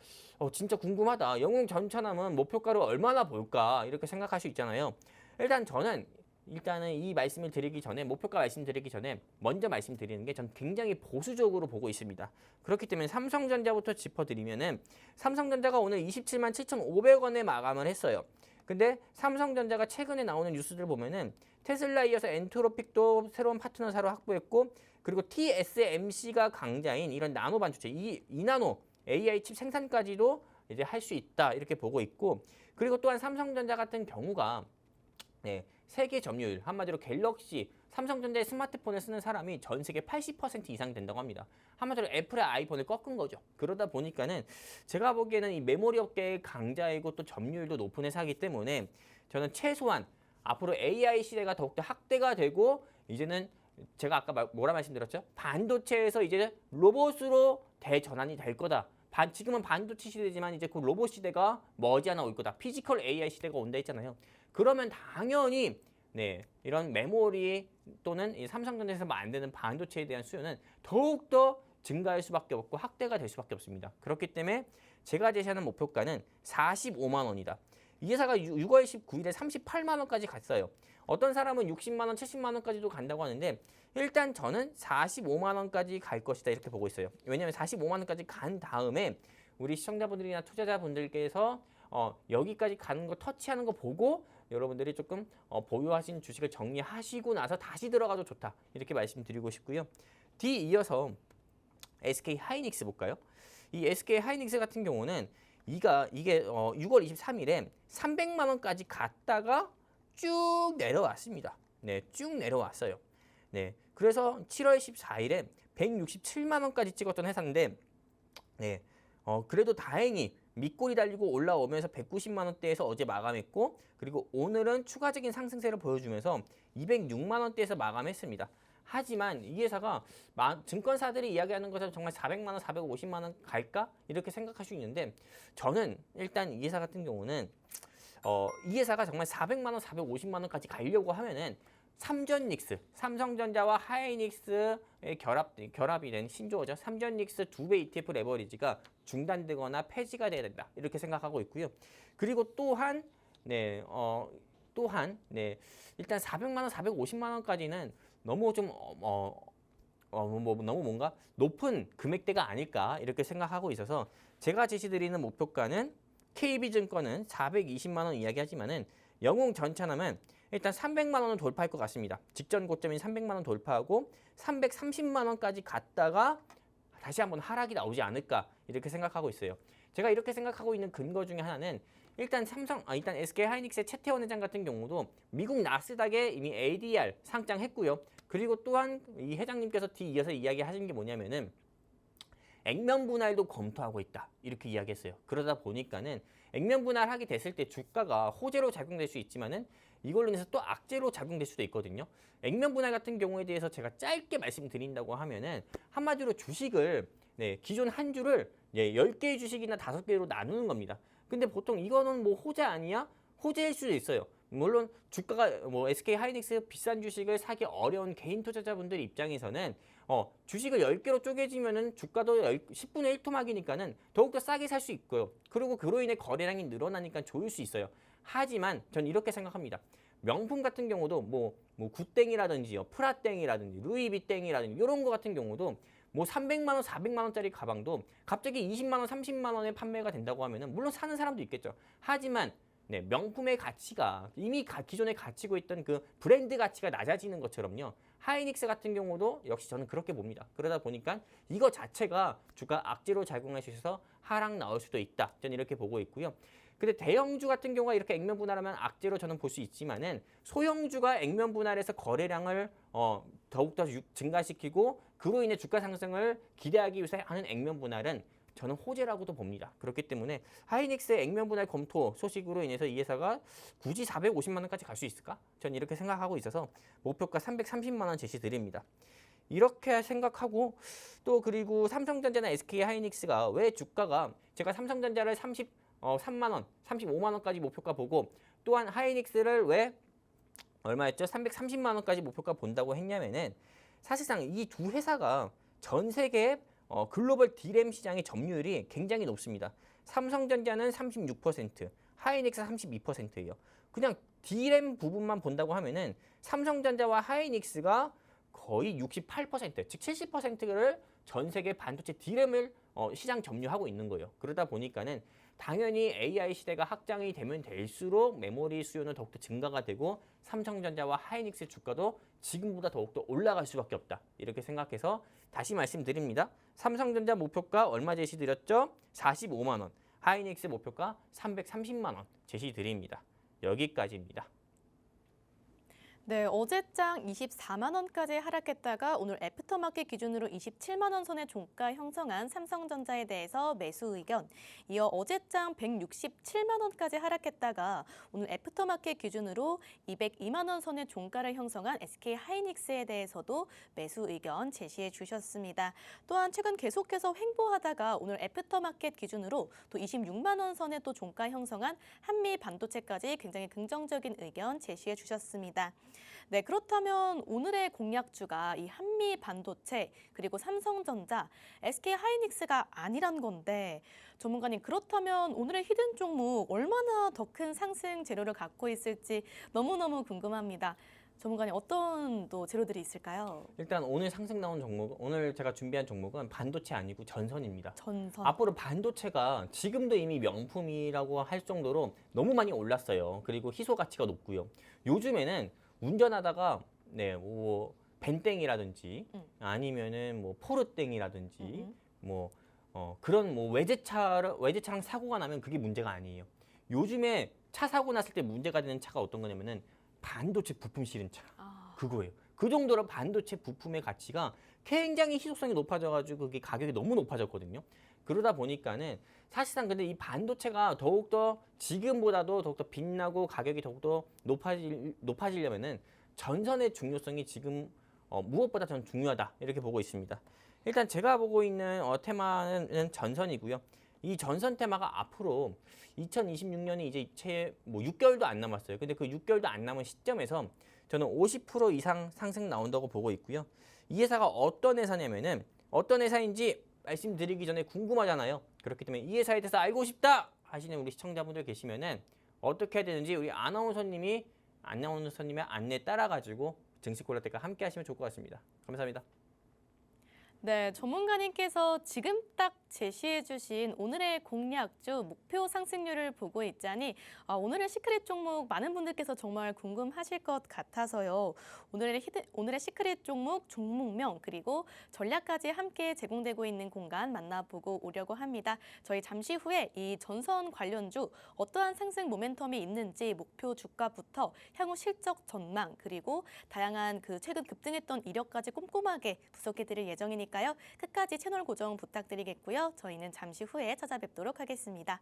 진짜 궁금하다. 영웅 전차남은 목표가를 얼마나 볼까 이렇게 생각할 수 있잖아요. 일단은 이 말씀을 드리기 전에, 목표가 말씀드리기 전에 먼저 말씀드리는 게 전 굉장히 보수적으로 보고 있습니다. 그렇기 때문에 삼성전자부터 짚어드리면은 삼성전자가 오늘 27만 7,500원에 마감을 했어요. 근데 삼성전자가 최근에 나오는 뉴스들 보면은 테슬라 이어서 엔트로픽도 새로운 파트너사로 확보했고, 그리고 TSMC가 강자인 이런 나노 반도체, 이 나노 AI 칩 생산까지도 이제 할 수 있다 이렇게 보고 있고, 그리고 또한 삼성전자 같은 경우가 세계 점유율, 한마디로 갤럭시, 삼성전자의 스마트폰을 쓰는 사람이 전 세계 80% 이상 된다고 합니다. 한마디로 애플의 아이폰을 꺾은 거죠. 그러다 보니까는 제가 보기에는 이 메모리 업계의 강자이고 또 점유율도 높은 회사이기 때문에 저는 최소한 앞으로 AI 시대가 더욱더 확대가 되고, 이제는 제가 아까 뭐라 말씀드렸죠? 반도체에서 이제 로봇으로 대전환이 될 거다. 지금은 반도체 시대지만 이제 그 로봇 시대가 머지않아 올 거다. 피지컬 AI 시대가 온다 했잖아요. 그러면 당연히 이런 메모리 또는 이 삼성전자에서 만드는 반도체에 대한 수요는 더욱더 증가할 수밖에 없고 확대가 될 수밖에 없습니다. 그렇기 때문에 제가 제시하는 목표가는 45만 원이다. 이 회사가 6월 19일에 38만 원까지 갔어요. 어떤 사람은 60만 원, 70만 원까지도 간다고 하는데 일단 저는 45만 원까지 갈 것이다 이렇게 보고 있어요. 왜냐하면 45만 원까지 간 다음에 우리 시청자분들이나 투자자분들께서 여기까지 가는 거 터치하는 거 보고 여러분들이 조금 보유하신 주식을 정리하시고 나서 다시 들어가도 좋다 이렇게 말씀드리고 싶고요. 뒤이어서 SK 하이닉스 볼까요? 이 SK 하이닉스 같은 경우는 이게 6월 23일에 300만 원까지 갔다가 쭉 내려왔습니다. 쭉 내려왔어요. 그래서 7월 14일에 167만 원까지 찍었던 회사인데, 그래도 다행히 밑골이 달리고 올라오면서 190만 원대에서 어제 마감했고, 그리고 오늘은 추가적인 상승세를 보여주면서 206만 원대에서 마감했습니다. 하지만 이 회사가 증권사들이 이야기하는 것처럼 정말 400만 원, 450만 원 갈까? 이렇게 생각할 수 있는데, 저는 일단 이 회사 같은 경우는 이 회사가 정말 400만 원, 450만 원까지 가려고 하면은 삼전닉스, 삼성전자와 하이닉스의 결합이 된 신조어죠. 삼전닉스 2배 ETF 레버리지가 중단되거나 폐지가 돼야 된다. 이렇게 생각하고 있고요. 그리고 또한 일단 400만 원, 450만 원까지는 너무 좀 너무 뭔가 높은 금액대가 아닐까 이렇게 생각하고 있어서 제가 제시드리는 목표가는 KB증권은 420만 원 이야기하지만은 영웅전차남은 일단 300만 원을 돌파할 것 같습니다. 직전 고점인 300만 원 돌파하고 330만 원까지 갔다가 다시 한번 하락이 나오지 않을까 이렇게 생각하고 있어요. 제가 이렇게 생각하고 있는 근거 중에 하나는 일단 일단 SK 하이닉스의 최태원 회장 같은 경우도 미국 나스닥에 이미 ADR 상장했고요. 그리고 또한 이 회장님께서 뒤이어서 이야기하신 게 뭐냐면은 액면 분할도 검토하고 있다 이렇게 이야기했어요. 그러다 보니까는 액면 분할하게 됐을 때 주가가 호재로 작용될 수 있지만은 이걸로 인해서 또 악재로 작용될 수도 있거든요. 액면 분할 같은 경우에 대해서 제가 짧게 말씀드린다고 하면은 한마디로 주식을 기존 한 주를 10개의 주식이나 5개로 나누는 겁니다. 근데 보통 이거는 뭐 호재 아니야? 호재일 수도 있어요. 물론 주가가 SK 하이닉스 비싼 주식을 사기 어려운 개인 투자자분들 입장에서는 주식을 10개로 쪼개지면은 주가도 10분의 1 토막이니까는 더욱더 싸게 살 수 있고요. 그리고 그로 인해 거래량이 늘어나니까 좋을 수 있어요. 하지만 전 이렇게 생각합니다. 명품 같은 경우도 뭐 구땡이라든지요, 프라땡이라든지, 루이비땡이라든지 이런 거 같은 경우도 뭐 300만 원, 400만 원짜리 가방도 갑자기 20만 원, 30만 원에 판매가 된다고 하면은 물론 사는 사람도 있겠죠. 하지만 명품의 가치가 이미 기존에 가지고 있던 그 브랜드 가치가 낮아지는 것처럼요. 하이닉스 같은 경우도 역시 저는 그렇게 봅니다. 그러다 보니까 이거 자체가 주가 악재로 작용할 수 있어서 하락 나올 수도 있다. 저는 이렇게 보고 있고요. 근데 대형주 같은 경우가 이렇게 액면 분할하면 악재로 저는 볼 수 있지만은 소형주가 액면 분할해서 거래량을 더욱더 증가시키고 그로 인해 주가 상승을 기대하기 위해서 하는 액면 분할은 저는 호재라고도 봅니다. 그렇기 때문에 하이닉스의 액면 분할 검토 소식으로 인해서 이 회사가 굳이 450만 원까지 갈 수 있을까? 저는 이렇게 생각하고 있어서 목표가 330만 원 제시 드립니다. 이렇게 생각하고 또 그리고 삼성전자나 SK 하이닉스가 왜 주가가 제가 삼성전자를 3만 원, 35만 원까지 목표가 보고 또한 하이닉스를 왜 얼마였죠? 330만 원까지 목표가 본다고 했냐면은 사실상 이 두 회사가 전 세계 글로벌 D램 시장의 점유율이 굉장히 높습니다. 삼성전자는 36%, 하이닉스 32%예요. 그냥 D램 부분만 본다고 하면은 삼성전자와 하이닉스가 거의 68%, 즉 70%를 전 세계 반도체 D램을 시장 점유하고 있는 거예요. 그러다 보니까는 당연히 AI 시대가 확장이 되면 될수록 메모리 수요는 더욱더 증가가 되고 삼성전자와 하이닉스 주가도 지금보다 더욱더 올라갈 수밖에 없다. 이렇게 생각해서 다시 말씀드립니다. 삼성전자 목표가 얼마 제시드렸죠? 45만 원. 하이닉스 목표가 330만 원 제시드립니다. 여기까지입니다. 네, 어제장 24만 원까지 하락했다가 오늘 애프터마켓 기준으로 27만 원 선의 종가 형성한 삼성전자에 대해서 매수 의견. 이어 어제장 167만 원까지 하락했다가 오늘 애프터마켓 기준으로 202만 원 선의 종가를 형성한 SK 하이닉스에 대해서도 매수 의견 제시해 주셨습니다. 또한 최근 계속해서 횡보하다가 오늘 애프터마켓 기준으로 또 26만 원 선의 또 종가 형성한 한미 반도체까지 굉장히 긍정적인 의견 제시해 주셨습니다. 네, 그렇다면 오늘의 공략주가 이 한미 반도체 그리고 삼성전자, SK 하이닉스가 아니란 건데 전문가님 그렇다면 오늘의 히든 종목 얼마나 더 큰 상승 재료를 갖고 있을지 너무너무 궁금합니다. 전문가님 어떤 또 재료들이 있을까요? 일단 오늘 상승 나온 종목, 오늘 제가 준비한 종목은 반도체 아니고 전선입니다. 전선. 앞으로 반도체가 지금도 이미 명품이라고 할 정도로 너무 많이 올랐어요. 그리고 희소 가치가 높고요. 요즘에는 운전하다가 뭐 벤땡이라든지 아니면은 뭐 포르땡이라든지 그런 뭐 외제차랑 사고가 나면 그게 문제가 아니에요. 요즘에 차 사고 났을 때 문제가 되는 차가 어떤 거냐면은 반도체 부품 실은 차. 그거예요. 그 정도로 반도체 부품의 가치가 굉장히 희소성이 높아져가지고 그게 가격이 너무 높아졌거든요. 그러다 보니까는 사실상 근데 이 반도체가 더욱더 지금보다도 더욱더 빛나고 가격이 더욱더 높아지려면은 전선의 중요성이 지금 무엇보다 전 중요하다 이렇게 보고 있습니다. 일단 제가 보고 있는 테마는 전선이고요. 이 전선 테마가 앞으로 2026년이 이제 채 6개월도 안 남았어요. 근데 그 6개월도 안 남은 시점에서 저는 50% 이상 상승 나온다고 보고 있고요. 이 회사가 어떤 회사냐면은 어떤 회사인지 말씀드리기 전에 궁금하잖아요. 그렇기 때문에 이 회사에 대해서 알고 싶다 하시는 우리 시청자분들 계시면은 어떻게 해야 되는지 우리 아나운서님의 안내 따라가지고 증시 콜라텍과 함께 하시면 좋을 것 같습니다. 감사합니다. 네, 전문가님께서 지금 딱 제시해 주신 오늘의 공략주 목표 상승률을 보고 있자니 오늘의 시크릿 종목 많은 분들께서 정말 궁금하실 것 같아서요. 오늘의 시크릿 종목명 그리고 전략까지 함께 제공되고 있는 공간 만나보고 오려고 합니다. 저희 잠시 후에 이 전선 관련주 어떠한 상승 모멘텀이 있는지 목표 주가부터 향후 실적 전망 그리고 다양한 그 최근 급등했던 이력까지 꼼꼼하게 분석해 드릴 예정이니까요. 끝까지 채널 고정 부탁드리겠고요. 저희는 잠시 후에 찾아뵙도록 하겠습니다.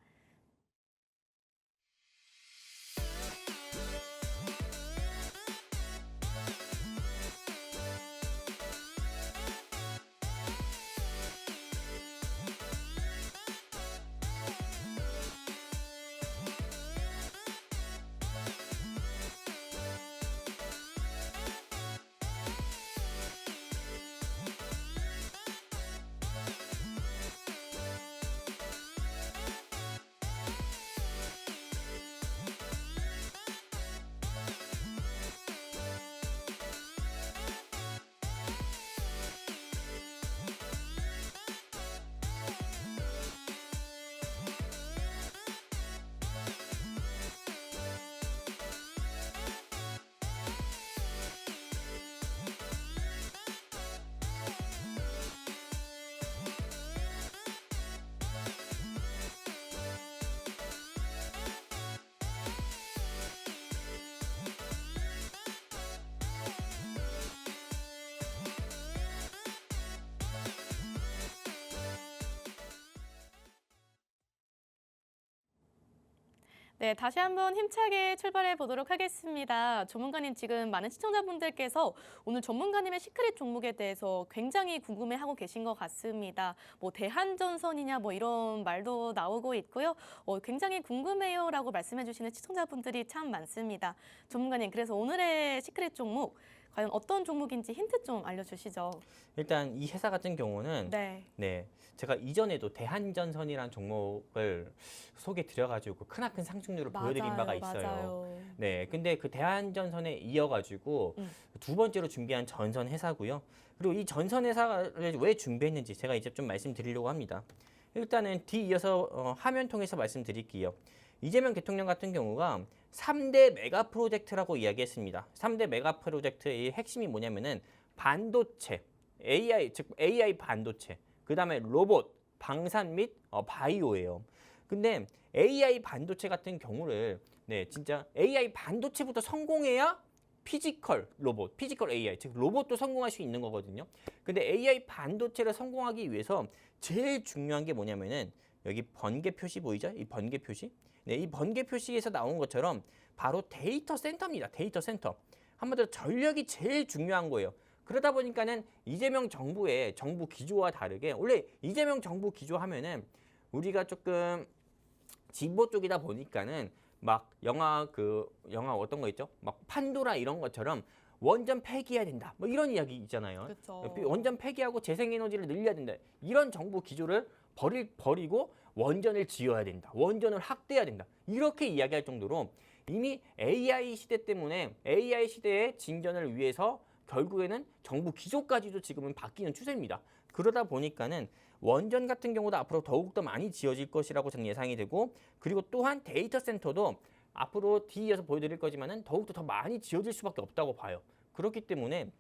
네, 다시 한번 힘차게 출발해 보도록 하겠습니다. 전문가님 지금 많은 시청자분들께서 오늘 전문가님의 시크릿 종목에 대해서 굉장히 궁금해하고 계신 것 같습니다. 뭐 대한전선이냐 뭐 이런 말도 나오고 있고요. 굉장히 궁금해요라고 말씀해 주시는 시청자분들이 참 많습니다. 전문가님 그래서 오늘의 시크릿 종목 과연 어떤 종목인지 힌트 좀 알려주시죠. 일단 이 회사 같은 경우는 네. 제가 이전에도 대한전선이라는 종목을 소개 드려가지고 크나큰 상승률을 보여드린 바가 있어요. 맞아요. 네, 근데 그 대한전선에 이어가지고 음. 두 번째로 준비한 전선 회사고요. 그리고 이 전선 회사를 왜 준비했는지 제가 이제 좀 말씀드리려고 합니다. 일단은 뒤이어서 화면 통해서 말씀드릴게요. 이재명 대통령 같은 경우가 3대 메가 프로젝트라고 이야기했습니다. 3대 메가 프로젝트의 핵심이 뭐냐면은 반도체, AI, 즉 AI 반도체, 그 다음에 로봇, 방산 및 바이오예요. 근데 AI 반도체 같은 경우를 진짜 AI 반도체부터 성공해야 피지컬 로봇, 피지컬 AI, 즉 로봇도 성공할 수 있는 거거든요. 근데 AI 반도체를 성공하기 위해서 제일 중요한 게 뭐냐면은 여기 번개 표시 보이죠? 이 번개 표시. 네, 이 번개 표시에서 나온 것처럼 바로 데이터 센터입니다. 데이터 센터. 한마디로 전력이 제일 중요한 거예요. 그러다 보니까는 이재명 정부의 정부 기조와 다르게 원래 이재명 정부 기조 하면은 우리가 조금 진보 쪽이다 보니까는 막 영화 어떤 거 있죠? 막 판도라 이런 것처럼 원전 폐기해야 된다. 뭐 이런 이야기 있잖아요. 그렇죠. 원전 폐기하고 재생에너지를 늘려야 된다. 이런 정부 기조를 버리고 원전을 지어야 된다. 원전을 확대해야 된다. 이렇게 이야기할 정도로 이미 AI 시대 때문에 AI 시대의 진전을 위해서 결국에는 정부 기조까지도 지금은 바뀌는 추세입니다. 그러다 보니까는 원전 같은 경우도 앞으로 더욱더 많이 지어질 것이라고 저는 예상이 되고, 그리고 또한 데이터 센터도 앞으로 뒤이어서 보여드릴 거지만은 더욱더 더 많이 지어질 수밖에 없다고 봐요. 그렇기 때문에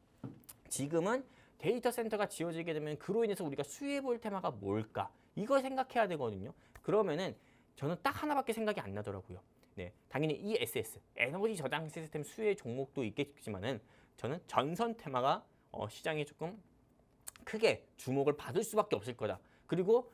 지금은 데이터 센터가 지어지게 되면 그로 인해서 우리가 수혜해 볼 테마가 뭘까? 이걸 생각해야 되거든요. 그러면은 저는 딱 하나밖에 생각이 안 나더라고요. 네, 당연히 ESS, 에너지 저장 시스템 수혜 종목도 있겠지만은 저는 전선 테마가 시장에 조금 크게 주목을 받을 수밖에 없을 거다. 그리고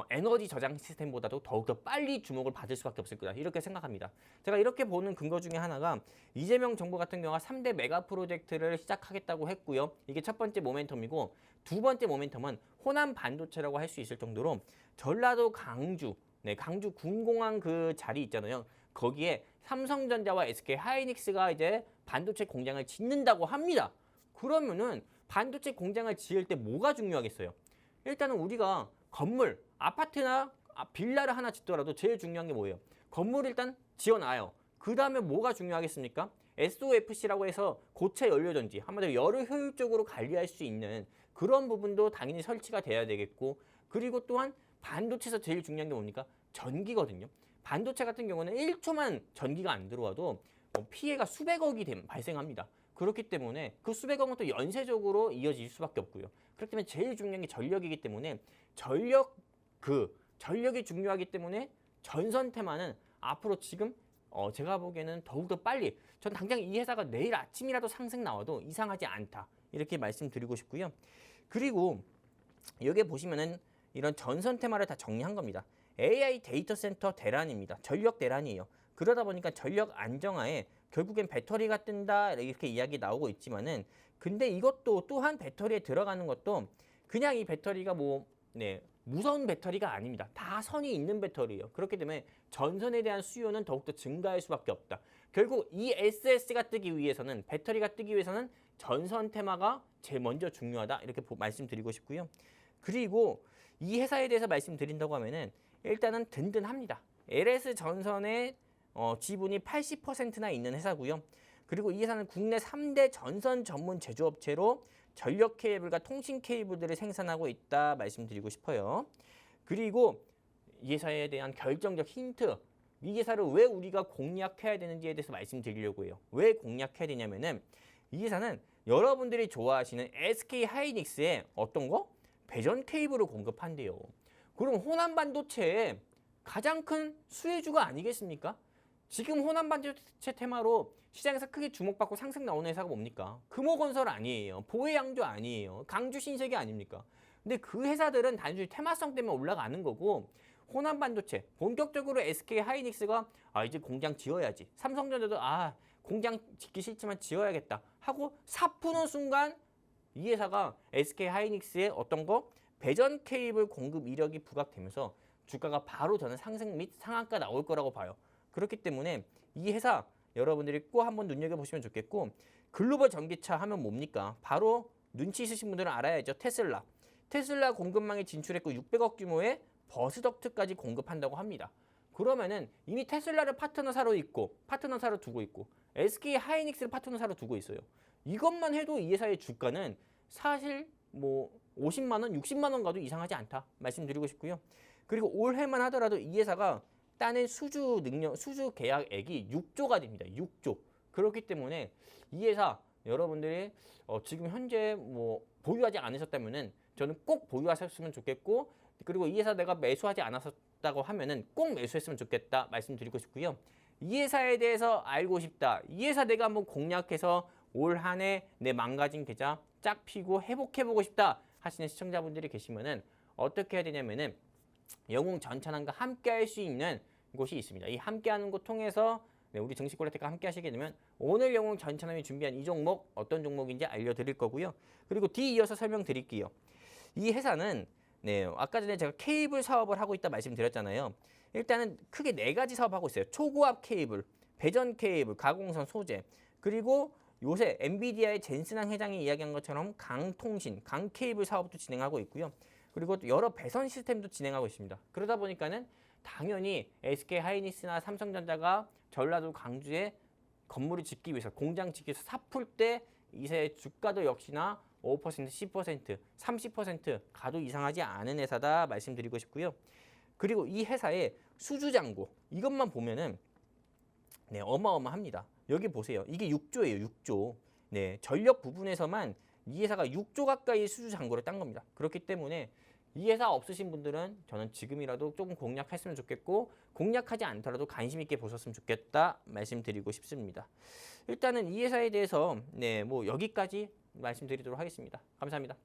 에너지 저장 시스템보다도 더욱더 빨리 주목을 받을 수밖에 없을 거다. 이렇게 생각합니다. 제가 이렇게 보는 근거 중에 하나가 이재명 정부 같은 경우가 3대 메가 프로젝트를 시작하겠다고 했고요. 이게 첫 번째 모멘텀이고, 두 번째 모멘텀은 호남 반도체라고 할 수 있을 정도로 전라도 강주, 강주 군공항 그 자리 있잖아요. 거기에 삼성전자와 SK 하이닉스가 이제 반도체 공장을 짓는다고 합니다. 그러면은 반도체 공장을 지을 때 뭐가 중요하겠어요? 일단은 우리가 건물, 아파트나 빌라를 하나 짓더라도 제일 중요한 게 뭐예요? 건물 일단 지어놔요. 그 다음에 뭐가 중요하겠습니까? SOFC라고 해서 고체 연료전지, 한마디로 열을 효율적으로 관리할 수 있는 그런 부분도 당연히 설치가 돼야 되겠고, 그리고 또한 반도체에서 제일 중요한 게 뭡니까? 전기거든요. 반도체 같은 경우는 1초만 전기가 안 들어와도 피해가 수백억이 발생합니다. 그렇기 때문에 그 수백억은 또 연쇄적으로 이어질 수밖에 없고요. 그렇기 때문에 제일 중요한 게 전력이기 때문에 전력이 중요하기 때문에 전선 테마는 앞으로 지금 제가 보기에는 더욱더 빨리, 전 당장 이 회사가 내일 아침이라도 상승 나와도 이상하지 않다. 이렇게 말씀드리고 싶고요. 그리고 여기에 보시면은 이런 전선 테마를 다 정리한 겁니다. AI 데이터 센터 대란입니다. 전력 대란이에요. 그러다 보니까 전력 안정화에 결국엔 배터리가 뜬다 이렇게 이야기 나오고 있지만은, 근데 이것도 또한 배터리에 들어가는 것도 그냥 이 배터리가 무서운 배터리가 아닙니다. 다 선이 있는 배터리예요. 그렇기 때문에 전선에 대한 수요는 더욱더 증가할 수밖에 없다. 결국 이 ESS가 뜨기 위해서는, 배터리가 뜨기 위해서는 전선 테마가 제일 먼저 중요하다. 이렇게 말씀드리고 싶고요. 그리고 이 회사에 대해서 말씀드린다고 하면은 일단은 든든합니다. LS 전선의 지분이 80%나 있는 회사고요. 그리고 이 회사는 국내 3대 전선 전문 제조업체로 전력 케이블과 통신 케이블들을 생산하고 있다 말씀드리고 싶어요. 그리고 이 회사에 대한 결정적 힌트, 이 회사를 왜 우리가 공략해야 되는지에 대해서 말씀드리려고 해요. 왜 공략해야 되냐면은 이 회사는 여러분들이 좋아하시는 SK 하이닉스의 어떤 거? 배전 케이블을 공급한대요. 그럼 호남 반도체의 가장 큰 수혜주가 아니겠습니까? 지금 호남 반도체 테마로 시장에서 크게 주목받고 상승 나오는 회사가 뭡니까? 금호건설 아니에요. 보혜양조 아니에요. 강주신세계 아닙니까? 근데 그 회사들은 단순히 테마성 때문에 올라가는 거고, 호남 반도체 본격적으로 SK 하이닉스가 이제 공장 지어야지. 삼성전자도 공장 짓기 싫지만 지어야겠다 하고 사 푸는 순간 이 회사가 SK 하이닉스의 어떤 거? 배전 케이블 공급 이력이 부각되면서 주가가 바로 저는 상승 및 상한가 나올 거라고 봐요. 그렇기 때문에 이 회사 여러분들이 꼭 한번 눈여겨보시면 좋겠고, 글로벌 전기차 하면 뭡니까? 바로 눈치 있으신 분들은 알아야죠. 테슬라. 테슬라 공급망에 진출했고 600억 규모의 버스 덕트까지 공급한다고 합니다. 그러면은 이미 테슬라를 파트너사로 두고 있고 SK 하이닉스를 파트너사로 두고 있어요. 이것만 해도 이 회사의 주가는 사실 뭐 50만 원, 60만 원 가도 이상하지 않다 말씀드리고 싶고요. 그리고 올해만 하더라도 이 회사가 따낸 수주 계약액이 6조가 됩니다. 6조. 그렇기 때문에 이 회사 여러분들이 지금 현재 뭐 보유하지 않으셨다면은 저는 꼭 보유하셨으면 좋겠고, 그리고 이 회사 내가 매수하지 않았다고 하면은 꼭 매수했으면 좋겠다 말씀드리고 싶고요. 이 회사에 대해서 알고 싶다. 이 회사 내가 한번 공략해서 올 한 해 내 망가진 계좌 짝 피고 회복해보고 싶다 하시는 시청자분들이 계시면은 어떻게 해야 되냐면은 영웅 전천왕과 함께 할 수 있는 곳이 있습니다. 이 함께하는 곳 통해서 우리 증시콜라텍과 함께 하시게 되면 오늘 영웅 전천왕이 준비한 이 종목 어떤 종목인지 알려드릴 거고요. 그리고 뒤 이어서 설명드릴게요. 이 회사는 아까 전에 제가 케이블 사업을 하고 있다 말씀드렸잖아요. 일단은 크게 4가지 사업하고 있어요. 초고압 케이블, 배전 케이블, 가공선 소재, 그리고 요새 엔비디아의 젠슨항 회장이 이야기한 것처럼 강통신, 강케이블 사업도 진행하고 있고요. 그리고 또 여러 배선 시스템도 진행하고 있습니다. 그러다 보니까는 당연히 SK 하이닉스나 삼성전자가 전라도 강주에 건물을 짓기 위해서, 공장 짓기 위해서 삽풀 때 이세 주가도 역시나 5%, 10%, 30% 가도 이상하지 않은 회사다 말씀드리고 싶고요. 그리고 이 회사의 수주잔고 이것만 보면은 어마어마합니다. 여기 보세요. 이게 6조예요. 6조. 전력 부분에서만 이 회사가 6조 가까이 수주잔고를 딴 겁니다. 그렇기 때문에 이 회사 없으신 분들은 저는 지금이라도 조금 공략했으면 좋겠고, 공략하지 않더라도 관심 있게 보셨으면 좋겠다 말씀드리고 싶습니다. 일단은 이 회사에 대해서 뭐 여기까지 말씀드리도록 하겠습니다. 감사합니다.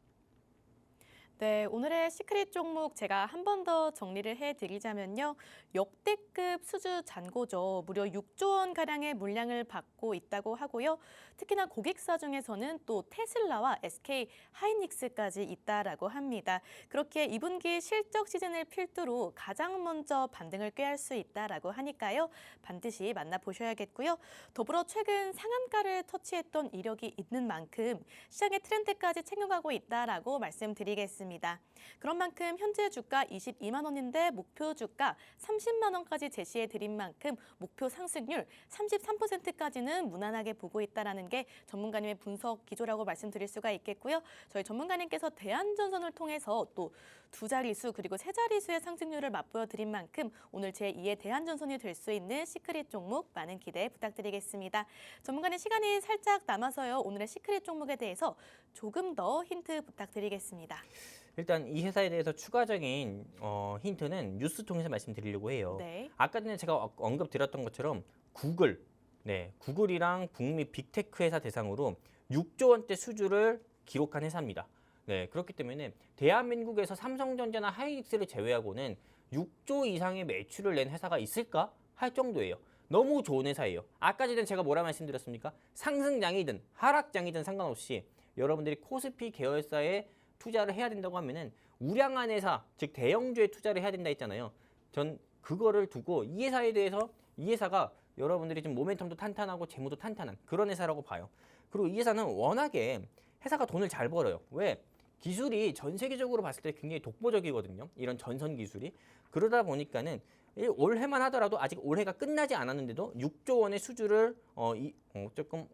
네, 오늘의 시크릿 종목 제가 한 번 더 정리를 해드리자면요. 역대급 수주 잔고죠. 무려 6조 원 가량의 물량을 받고 있다고 하고요. 특히나 고객사 중에서는 또 테슬라와 SK 하이닉스까지 있다라고 합니다. 그렇게 2분기 실적 시즌을 필두로 가장 먼저 반등을 꾀할 수 있다라고 하니까요. 반드시 만나보셔야겠고요. 더불어 최근 상한가를 터치했던 이력이 있는 만큼 시장의 트렌드까지 챙겨가고 있다라고 말씀드리겠습니다. 그런 만큼 현재 주가 22만 원인데 목표 주가 30만 원까지 제시해 드린 만큼 목표 상승률 33%까지는 무난하게 보고 있다라는 게 전문가님의 분석 기조라고 말씀드릴 수가 있겠고요. 저희 전문가님께서 대한전선을 통해서 또 2자릿수 그리고 3자릿수의 상승률을 맛보여 드린 만큼 오늘 제2의 대한전선이 될 수 있는 시크릿 종목 많은 기대 부탁드리겠습니다. 전문가님 시간이 살짝 남아서요. 오늘의 시크릿 종목에 대해서 조금 더 힌트 부탁드리겠습니다. 일단 이 회사에 대해서 추가적인 힌트는 뉴스 통해서 말씀드리려고 해요. 네. 아까 전에 제가 언급드렸던 것처럼 구글이랑 북미 빅테크 회사 대상으로 6조 원대 수주를 기록한 회사입니다. 그렇기 때문에 대한민국에서 삼성전자나 하이닉스를 제외하고는 6조 이상의 매출을 낸 회사가 있을까 할 정도예요. 너무 좋은 회사예요. 아까 전에 제가 뭐라 말씀드렸습니까? 상승장이든 하락장이든 상관없이 여러분들이 코스피 계열사에 투자를 해야 된다고 하면은 우량한 회사, 즉 대형주에 투자를 해야 된다 했잖아요. 전 그거를 두고 이 회사에 대해서 이 회사가 여러분들이 좀 모멘텀도 탄탄하고 재무도 탄탄한 그런 회사라고 봐요. 그리고 이 회사는 워낙에 회사가 돈을 잘 벌어요. 왜? 기술이 전 세계적으로 봤을 때 굉장히 독보적이거든요. 이런 전선 기술이. 그러다 보니까는 올해만 하더라도 아직 올해가 끝나지 않았는데도 6조 원의 수주를 조금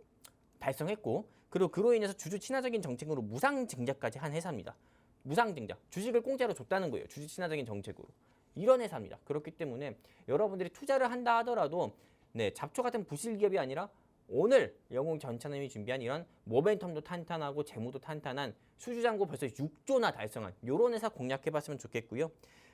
달성했고, 그리고 그로 인해서 주주 친화적인 정책으로 무상 증자까지 한 회사입니다. 무상 증자. 주식을 공짜로 줬다는 거예요. 주주 친화적인 정책으로. 이런 회사입니다. 그렇기 때문에 여러분들이 투자를 한다 하더라도 잡초 같은 부실 기업이 아니라 오늘 영웅 전천왕이 준비한 이런 모멘텀도 탄탄하고 재무도 탄탄한 수주잔고 벌써 6조나 달성한 이런 회사 공략해봤으면 좋겠고요.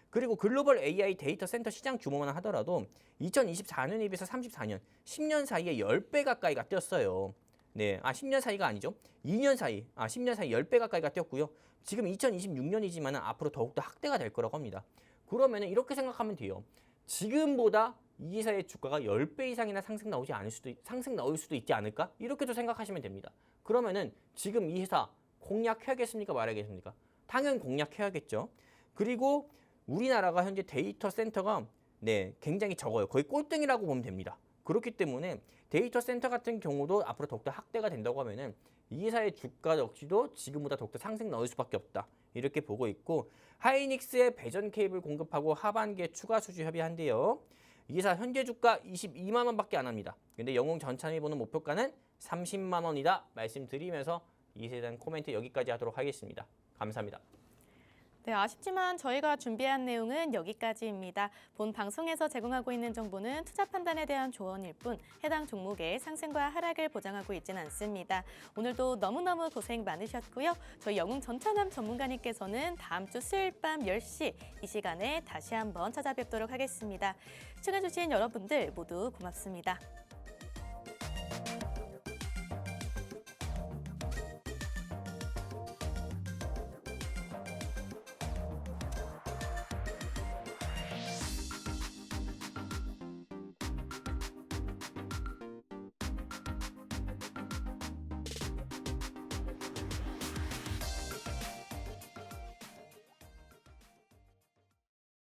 그리고 글로벌 AI 데이터 센터 시장 규모만 하더라도 2024년에 비해서 34년, 10년 사이에 10배 가까이가 뛰었어요. 10년 사이가 아니죠. 2년 사이, 10년 사이 10배 가까이가 뛰었고요. 지금 2026년이지만 앞으로 더욱더 확대가 될 거라고 합니다. 그러면 이렇게 생각하면 돼요. 지금보다 이 회사의 주가가 10배 이상이나 상승 나올 수도 있지 않을까? 이렇게도 생각하시면 됩니다. 그러면은 지금 이 회사 공략해야겠습니까? 말아야겠습니까? 당연히 공략해야겠죠. 그리고 우리나라가 현재 데이터 센터가 굉장히 적어요. 거의 꼴등이라고 보면 됩니다. 그렇기 때문에 데이터 센터 같은 경우도 앞으로 더욱더 확대가 된다고 하면은 이 회사의 주가 역시도 지금보다 더욱더 상승 넣을 수밖에 없다. 이렇게 보고 있고 하이닉스의 배전 케이블 공급하고 하반기에 추가 수주 협의한대요. 이 회사 현재 주가 22만 원밖에 안 합니다. 근데 영웅 전참이 보는 목표가는 30만 원이다 말씀드리면서 이 회사에 대한 코멘트 여기까지 하도록 하겠습니다. 감사합니다. 네, 아쉽지만 저희가 준비한 내용은 여기까지입니다. 본 방송에서 제공하고 있는 정보는 투자 판단에 대한 조언일 뿐 해당 종목의 상승과 하락을 보장하고 있지는 않습니다. 오늘도 너무너무 고생 많으셨고요. 저희 영웅 전천함 전문가님께서는 다음 주 수요일 밤 10시 이 시간에 다시 한번 찾아뵙도록 하겠습니다. 시청해주신 여러분들 모두 고맙습니다.